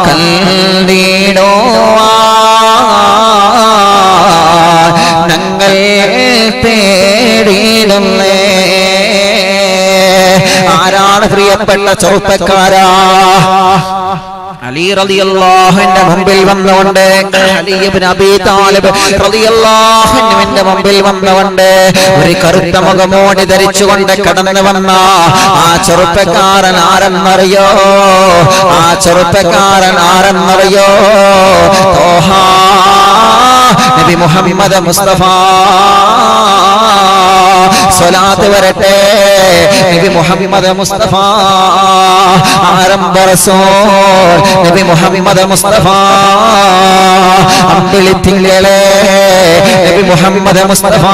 [SPEAKER 1] കല്ലിടോവാ ഞങ്ങൾ തേടിടുന്നേ. ആരാണ് പ്രിയപ്പെട്ട ചെറുപ്പക്കാരാ? അലി റളിയല്ലാഹുവിന്റെ മുമ്പിൽ വന്നുകൊണ്ട്, അലി ഇബ്നു അബീ താലിബ് റളിയല്ലാഹു അൻഹുവിന്റെ മുമ്പിൽ വന്നുകൊണ്ട് ഒരു കറുത്ത മുഖമോടി ധരിച്ചുകൊണ്ട് കടന്നു വന്ന ആ ചെറുപ്പക്കാരൻ ആരെന്നറിയോ? ആ ചെറുപ്പക്കാരൻ ആരെന്നറിയോ? തോഹ നബി മുഹമ്മദ് മുസ്തഫ. സ്വലാത്ത് വരട്ടെ നബി മുഹമ്മദ് മുസ്തഫ. ആരംഭ റസൂൽ നബി മുഹമ്മദ് മുസ്തഫ. അമ്പിളിത്തിങ്കളെ നബി മുഹമ്മദ് മുസ്തഫ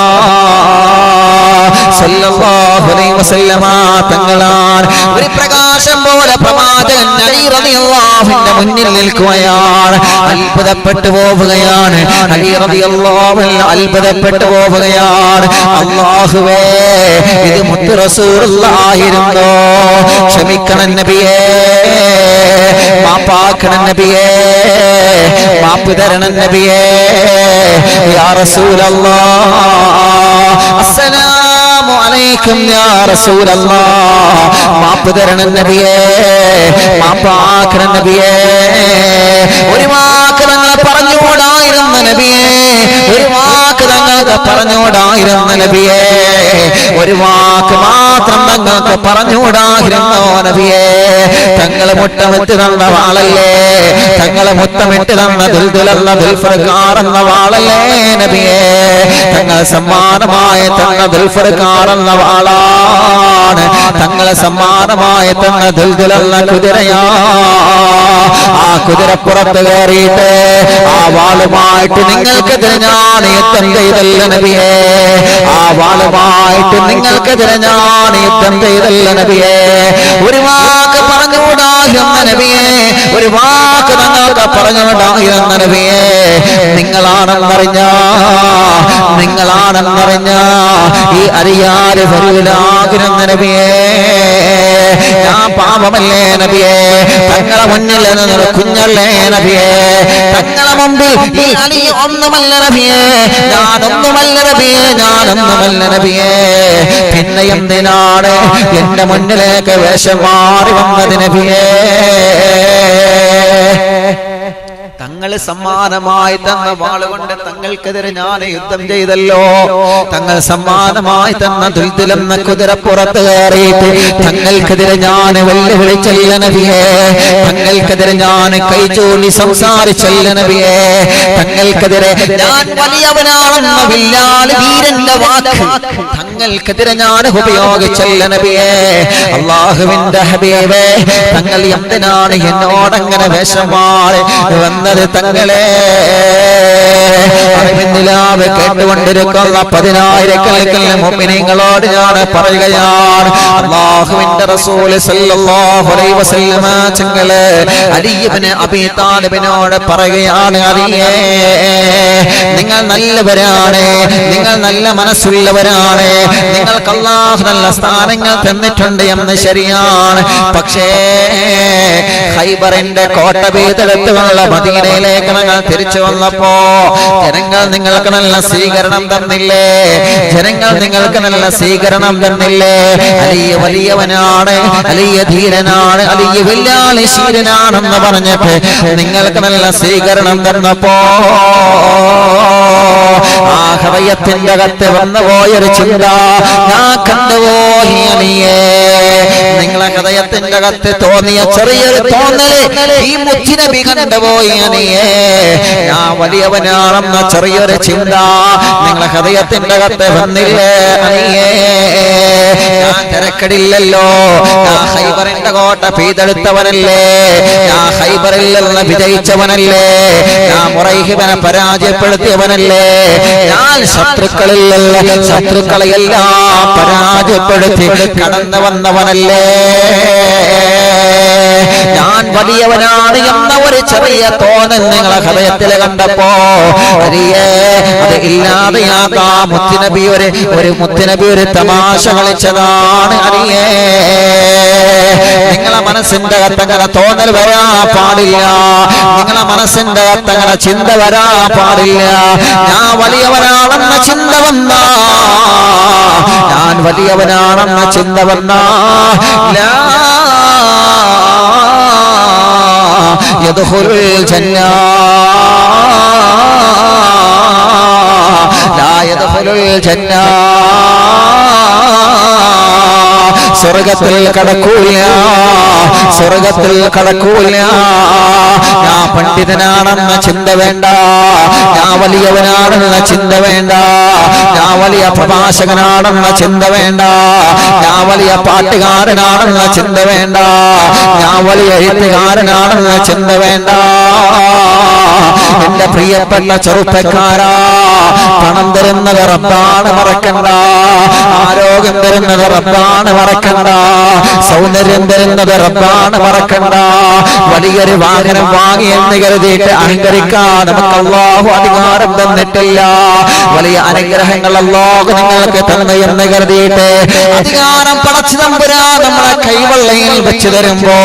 [SPEAKER 1] സല്ലല്ലാഹു അലൈഹി വസല്ലമ തങ്ങളാണ്. ഒരു പ്രകാശം പോലെ പ്രവാചകൻ അലി റളിയല്ലാഹുവിന്റെ മുന്നിൽ നിൽക്കുകയാണ്. അത്ഭുതപ്പെട്ടു പോവുകയാണ്. അലി റളിയല്ലാഹു അൻഹു അത്ഭുതപ്പെട്ടു പോവുകയാണ്. അല്ലാഹുവേ, ഇത് മുത്ത് റസൂലുള്ളാഹിരുന്നോ? ക്ഷമിക്കണം നബിയേ, മാപ്പാക്കണം നബിയേ, മാപ്പ് തരണം നബിയേ. യാ റസൂലല്ലാഹ്, അസ്സലാമു അലൈക്കും യാ റസൂലല്ലാഹ്. മാപ്പ് തരണം നബിയേ, മാപ്പാക്കണം നബിയേ. ഒരു വാക്ക് തങ്ങൾ പറഞ്ഞുകൂടായിരുന്ന നബിയേ, ഒരു വാക്ക് തങ്ങൾക്ക് പറഞ്ഞുകൂടായിരുന്ന നബിയേ, ഒരു വാക്ക് മാത്രം തങ്ങൾക്ക് പറഞ്ഞുകൂടായിരുന്നോ നബിയേ. തങ്ങളെ മുട്ടമിട്ട് തന്ന വാളല്ലേ, തങ്ങളെ മുത്തമിട്ട് തന്ന ദുൽദുലല്ല ദുൽഫർഖാർ എന്ന വാളല്ലേ നബിയേ. തങ്ങളെ സമ്മാനമായ തന്ന ദുൽഫർഖാർ എന്ന വാളാണ്. തങ്ങളെ സമ്മാനമായ തന്ന ദുൽദുലല്ല കുതിരയാ. ആ കുതിരപ്പുറത്ത് കയറിയിട്ട് ആ വാളുമായിട്ട് നിങ്ങൾക്കെതിരെ ഞാൻ യുദ്ധം ചെയ്തല്ല നബിയേ. ആ വാളുമായിട്ട് നിങ്ങൾക്കെതിരെ ഞാൻ യുദ്ധം ചെയ്തല്ല നബിയേ. ഒരു വാക്ക് പറഞ്ഞുകൂടായിരുന്ന നബിയേ, ഒരു വാക്ക് നിങ്ങൾക്ക് പറഞ്ഞുകൂടായിരുന്ന നബിയേ. നിങ്ങളാണെന്നറിഞ്ഞ, നിങ്ങളാണെന്നറിഞ്ഞ ഈ അറിയാതെ വരൂലാകുന്ന നബിയേ. ഞാൻ പാപമല്ലേ നബിയേ, തങ്ങളെ മുന്നിൽ നിന്ന് കുഞ്ഞല്ലേ നബിയേ. തങ്ങളെ മുമ്പിൽ ഈ അലി ഒന്നുമല്ല നബിയേ, ഞാനൊന്നുമല്ല നബിയേ, ഞാനൊന്നുമല്ല നബിയേ. പിന്നെ എന്തിനാണ് എന്റെ മുന്നിലേക്ക് വേഷം മാറി വന്നത് നബിയേ? തങ്ങൾ സമ്മാനമായി തന്ന വാളുകൊണ്ട് തങ്ങൾക്കെതിരെ ഞാൻ യുദ്ധം ചെയ്തല്ലോ. തങ്ങൾ സമ്മാനമായി തന്ന ദുൽദുലെന്ന കുതിരപ്പുറത്ത് കയറിയിട്ട് തങ്ങൾക്കെതിരെ ഞാൻ വെല്ലുവിളിച്ചല്ല നബിയേ. തങ്ങൾക്കെതിരെ ഞാൻ കൈചൂണ്ടി സംസാരിച്ചല്ല നബിയേ. തങ്ങൾക്കെതിരെ ഞാൻ വലിയവനാണെന്ന വില്ലാളി വീരന്റെ വാക്ക് തങ്ങൾക്കെതിരെ ഞാൻ ഉപയോഗിച്ചല്ല നബിയേ. അല്ലാഹുവിന്റെ ഹബീബേ, തങ്ങൾ എന്തിനാണ് എന്നോടങ്ങനെ വേഷമാറി വന്നത്? തങ്ങളെ അറിവിന്ദിലാവ് കേട്ടുകൊണ്ടിരിക്കുന്ന 10,000 മുഅ്മിനീങ്ങളോട് ഞാൻ പറയുകയാണ്, അല്ലാഹുവിന്റെ റസൂൽ സല്ലല്ലാഹു അലൈഹി വസല്ലമ തങ്ങളെ അലി ഇബ്നു അബീ താലിബിനോട് പറയുകയാണ്, അലിയേ നിങ്ങൾ നല്ലവരാണ്, നിങ്ങൾ നല്ല മനസ്സുള്ളവരാണ്, നിങ്ങൾക്ക് അല്ലാഹു നല്ല സ്ഥാനങ്ങൾ തന്നിട്ടുണ്ട് എന്ന് ശരിയാണ്. പക്ഷേ ഖൈബറിന്റെ കോട്ട വീതെടുത്തുള്ള മദീനയിലേക്ക് നിങ്ങൾ തിരിച്ചു വന്നപ്പോ ജനങ്ങൾ നിങ്ങൾക്ക് നല്ല സ്വീകരണം തന്നില്ലേ? ജനങ്ങൾ നിങ്ങൾക്ക് നല്ല സ്വീകരണം തന്നില്ലേ? അലിയ വലിയവനാണ്, അലിയ ധീരനാണ്, അലിയ വില്ലാളി ശീലനാണെന്ന് പറഞ്ഞിട്ട് നിങ്ങൾക്ക് നല്ല സ്വീകരണം തന്നപ്പോ ആ ഹൃദയത്തിന്റെ അകത്ത് വന്നുപോയൊരു ചിന്ത ഞാൻ കണ്ടുപോയി അലിയേ. നിങ്ങളെ ഹൃദയത്തിന്റെ അകത്ത് തോന്നിയ ചെറിയൊരു തോന്നല് ഈ മുത്തുനബി കണ്ടുപോയി അലിയേ. ഞാൻ വലിയവനാണെന്ന ചെറിയൊരു ചിന്ത നിങ്ങളെ ഹൃദയത്തിന്റെ അകത്ത് വന്നില്ലേ അലിയേ? ഞാൻ തിരക്കടില്ലല്ലോ, ഞാൻ ഖൈബറിന്റെ കോട്ട പീതെടുത്തവനല്ലേ, ഞാൻ ഖൈബറിൽ നിന്ന് വിജയിച്ചവനല്ലേ, ഞാൻ മുറൈഹിബനെ പരാജയപ്പെടുത്തിയവനല്ലേ, ഞാൻ ശത്രുക്കളെയെല്ലാം പരാജയപ്പെടുത്തി കടന്നു വന്നവനല്ലേ. ഞാൻ വലിയവനാണ് എന്ന ഒരു ചെറിയ തോന്നൽ നിങ്ങളെ ഹൃദയത്തിൽ കണ്ടപ്പോ അരിയേ അത് ഇല്ലാതെയാകാം. മുത്തുനബി ഒരു തമാശ കളിച്ചതാണ് അരിയേ. നിങ്ങളെ മനസ്സിന്റെ അകത്തങ്ങനെ തോന്നൽ വരാൻ പാടില്ല, നിങ്ങളെ മനസ്സിന്റെ അകത്തങ്ങനെ ചിന്ത വരാൻ പാടില്ല. ഞാൻ വലിയവനാണെന്ന ചിന്ത വന്ന, ഞാൻ വലിയവനാണെന്ന ചിന്ത വന്ന യദ്ഖുലുൽ ജന്ന ലാ യദ്ഖുലുൽ ജന്ന, സ്വർഗത്തിൽ കടക്കൂല, സ്വർഗത്തിൽ കടക്കൂല. ഞാൻ പണ്ഡിതനാണെന്ന ചിന്ത വേണ്ട, ഞാൻ വലിയവനാണെന്ന ചിന്ത വേണ്ട, ഞാൻ വലിയ പ്രഭാഷകനാണെന്ന ചിന്ത വേണ്ട, ഞാൻ വലിയ പാട്ടുകാരനാണെന്ന ചിന്ത വേണ്ട, ഞാൻ വലിയ എഴുത്തുകാരനാണെന്ന ചിന്ത വേണ്ട. എന്റെ പ്രിയപ്പെട്ട ചെറുപ്പക്കാരാ, പണം തരുന്നത് റബ്ബാണ് മറക്കണ്ട, ആരോഗ്യം തരുന്നത് റബ്ബാണ് മറക്കണ്ട, സൗന്ദര്യം തരുന്നത് റബ്ബാണ് മറക്കണ്ട. വലിയൊരു വാഹനം വാങ്ങി എന്ന് കരുതിയിട്ട് അഹങ്കരിക്കാൻ നമുക്ക് അല്ലാഹു അധികാരം തന്നിട്ടില്ല. വലിയ അനുഗ്രഹങ്ങൾ അല്ലാഹു നിങ്ങൾക്ക് തന്നു എന്ന് കരുതിയിട്ട് അധികാരം പടച്ചു തമ്പുരാൻ നമ്മളെ കൈവെള്ളയിൽ വെച്ച് തരുമ്പോ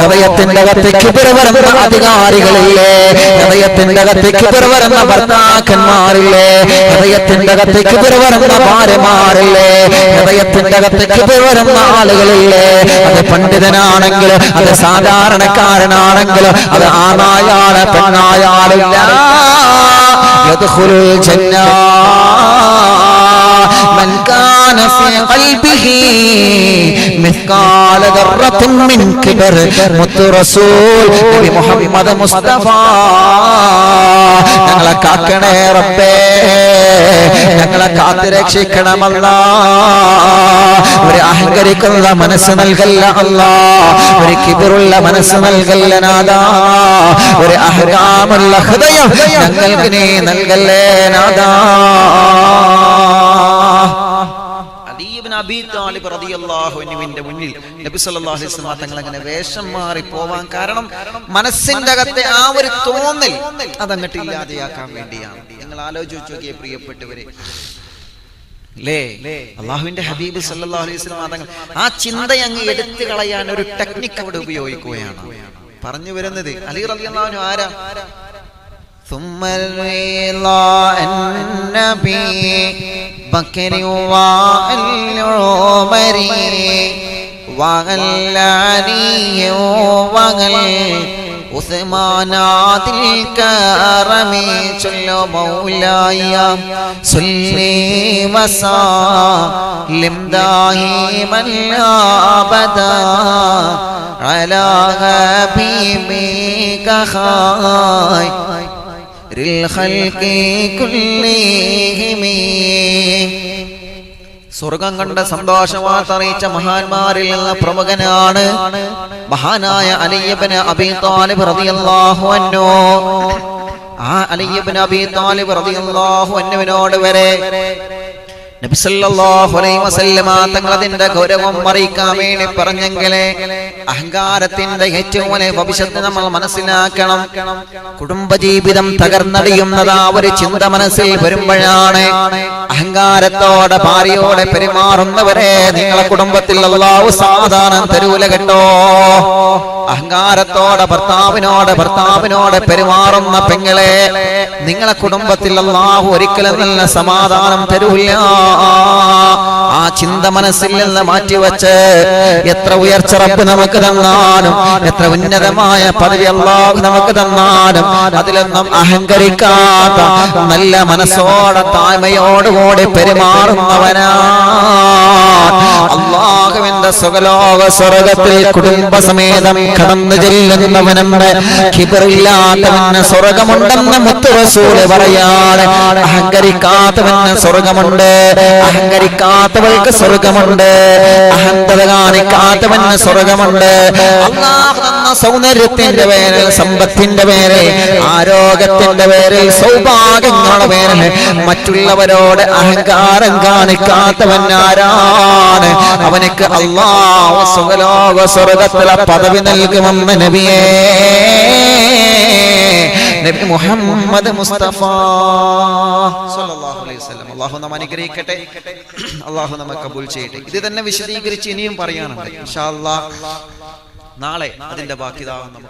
[SPEAKER 1] ഹൃദയത്തിന്റെ അകത്ത് കിബിർ വരുന്ന അധികാരികളില്ലേ, ഹൃദയത്തിന്റെ അകത്ത് കിബിർ വരുന്ന ഭർത്താക്കന്മാരില്ലേ, ഹൃദയത്തിന്റെ അകത്ത് കിബിർ വരുന്ന ഭാര്യമാരില്ലേ, ഹൃദയത്തിന്റെ അകത്ത് കിബിർ വരുന്ന ആളുകളില്ലേ. അത് പണ്ഡിതനാണെങ്കിലും അത് സാധാരണക്കാരനാണെങ്കിലും അത് ആണായാള് പെണ്ണായാളില്ല. യദ്ഖുലുൽ ജന്ന മൻ കാന ഫീ ഖൽബിഹി മിസ്കാല ദർറത്തിൻ മിൻ കിബർ. മുത്തു റസൂൽ നബി മുഹമ്മദ് മുസ്തഫ ഞങ്ങളെ കാക്കണേ റബ്ബേ, ഞങ്ങളെ കാത്തുരക്ഷിക്കണമല്ലാ. ഒരു അഹങ്കരിക്കുന്ന മനസ്സ് നൽകല്ല അല്ലാ, ഒരു കിബിറുള്ള മനസ്സ് നൽകല്ല നാദാ, ഒരു അഹങ്കാമുള്ള ഹൃദയം ഞങ്ങൾക്ക് നീ നൽകല്ലേ നാദാ. അലി ഇബ്നു അബീ താലിബ് റളിയല്ലാഹു അൻഹുവിന്റെ മുന്നിൽ നബി സല്ലല്ലാഹു അലൈഹി വസല്ലം തങ്ങൾ അങ്ങനെ വേഷം മാറി പോവാൻ കാരണം മനസ്സിന്റെ അകത്തെ ആ ഒരു തോന്നൽ അതങ്ങട്ട് ഇല്ലാതെയാക്കാൻ വേണ്ടിയാണ്. നിങ്ങൾ ആലോചിച്ച് നോക്കിയേ പ്രിയപ്പെട്ടവരെ, അള്ളാഹുവിന്റെ ഹബീബ് സല്ലല്ലാഹു അലൈഹി വസല്ലം തങ്ങൾ ആ ചിന്ത അങ്ങ് എടുത്തു കളയാൻ ഒരു ടെക്നിക്ക് അവിടെ ഉപയോഗിക്കുകയാണ്. പറഞ്ഞു വരുന്നത് അലി റളിയല്ലാഹു അൻഹു ആരാ? ثم الرضا النبي بكر والعمر وعلي ഉസ്മാനാദിൽ കറമി ചൊല്ലോ മൗലായ സല്ലി വസല്ലിം ദായിമൻ അബദാ അലാ ഹബീബിക ഖൈറിൽ ഖൽഖി കുല്ലിഹിം. സ്വർഗം കണ്ട സന്തോഷവാർത്ത അറിയിച്ച മഹാന്മാരിൽ നിന്ന് പ്രമുഖനാണ് മഹാനായ അലി ഇബ്നു അബീ ത്വാലിബ് റളിയല്ലാഹു അൻഹു. ആ അലി ഇബ്നു അബീ ത്വാലിബ് റളിയല്ലാഹു അൻഹുവിനോട് വരെ നബി സല്ലല്ലാഹു അലൈഹി വസല്ലമ തങ്ങൾ അതിന്റെ ഗൗരവം അറിയിക്കാൻ വേണ്ടി പറഞ്ഞെങ്കിലേ അഹങ്കാരത്തിന്റെ ഏറ്റവും വലിയ ഭവിഷ്യത്ത് നമ്മൾ മനസ്സിലാക്കണം. കുടുംബജീവിതം തകർന്നടിയുന്നത് ആ ഒരു ചിന്ത മനസ്സിൽ വരുമ്പോഴാണ്. അഹങ്കാരത്തോടെ ഭാര്യയോടെ പെരുമാറുന്നവരെ നിങ്ങളെ കുടുംബത്തിൽ അല്ലാഹു സാധാരണ തരൂല കേട്ടോ. അഹങ്കാരത്തോടെ ഭർത്താവിനോട് പെരുമാറുന്ന പെങ്ങളെ നിങ്ങളെ കുടുംബത്തിൽ അല്ലാഹു ഒരിക്കലും നല്ല സമാധാനം തരൂല്ല. ആ ചിന്ത മനസ്സിൽ നിന്ന് മാറ്റിവെച്ച് എത്ര ഉയർച്ച റബ്ബ് നമുക്ക് തന്നാലും എത്ര ഉന്നതമായ പദവി അല്ലാഹു നമുക്ക് തന്നാലും അതിലൊന്നും അഹങ്കരിക്കാത്ത നല്ല മനസ്സോടെ താഴ്മയോടുകൂടി പെരുമാറുന്നവനാ അല്ലാഹുവിന്റെ സുഖലോക സ്വർഗത്തിൽ കുടുംബസമേതം കടന്നു ചെല്ലുന്നവനുണ്ട്. കിബറില്ലാത്തവന് സ്വർഗമുണ്ടെന്ന് മുത്ത് റസൂൽ പറയാണ്. അഹങ്കരിക്കാത്തവന് സ്വർഗമുണ്ട്, അഹങ്കരിക്കാത്തവൾക്ക് സ്വർഗമുണ്ട്, അഹന്തത കാണിക്കാത്തവന് സ്വർഗമുണ്ട്. അല്ലാഹു തന്ന സൗന്ദര്യത്തിന്റെ പേരിൽ, സമ്പത്തിന്റെ പേരിൽ, ആരോഗ്യത്തിന്റെ പേരിൽ, സൗഭാഗ്യങ്ങളുടെ പേരിൽ മറ്റുള്ളവരോട് അഹങ്കാരം കാണിക്കാത്തവൻ ആരാണ്? അവനക്ക് അല്ലാഹു സുഖലോക സ്വർഗത്തിലെ പദവി നൽകുമെന്ന് നബിയേ നബി മുഹമ്മദ് മുസ്തഫ സല്ലല്ലാഹു അലൈഹി വസല്ലം. അല്ലാഹു നമ്മെ അനുഗ്രഹിക്കട്ടെ, അല്ലാഹു നമ്മെ കബൂൽ ചെയ്യട്ടെ. ഇത് തന്നെ വിശദീകരിച്ച് ഇനിയും പറയാനുണ്ട് ഇൻഷാ അല്ലാഹ്. നാളെ അതിന്റെ ബാക്കി നമുക്ക്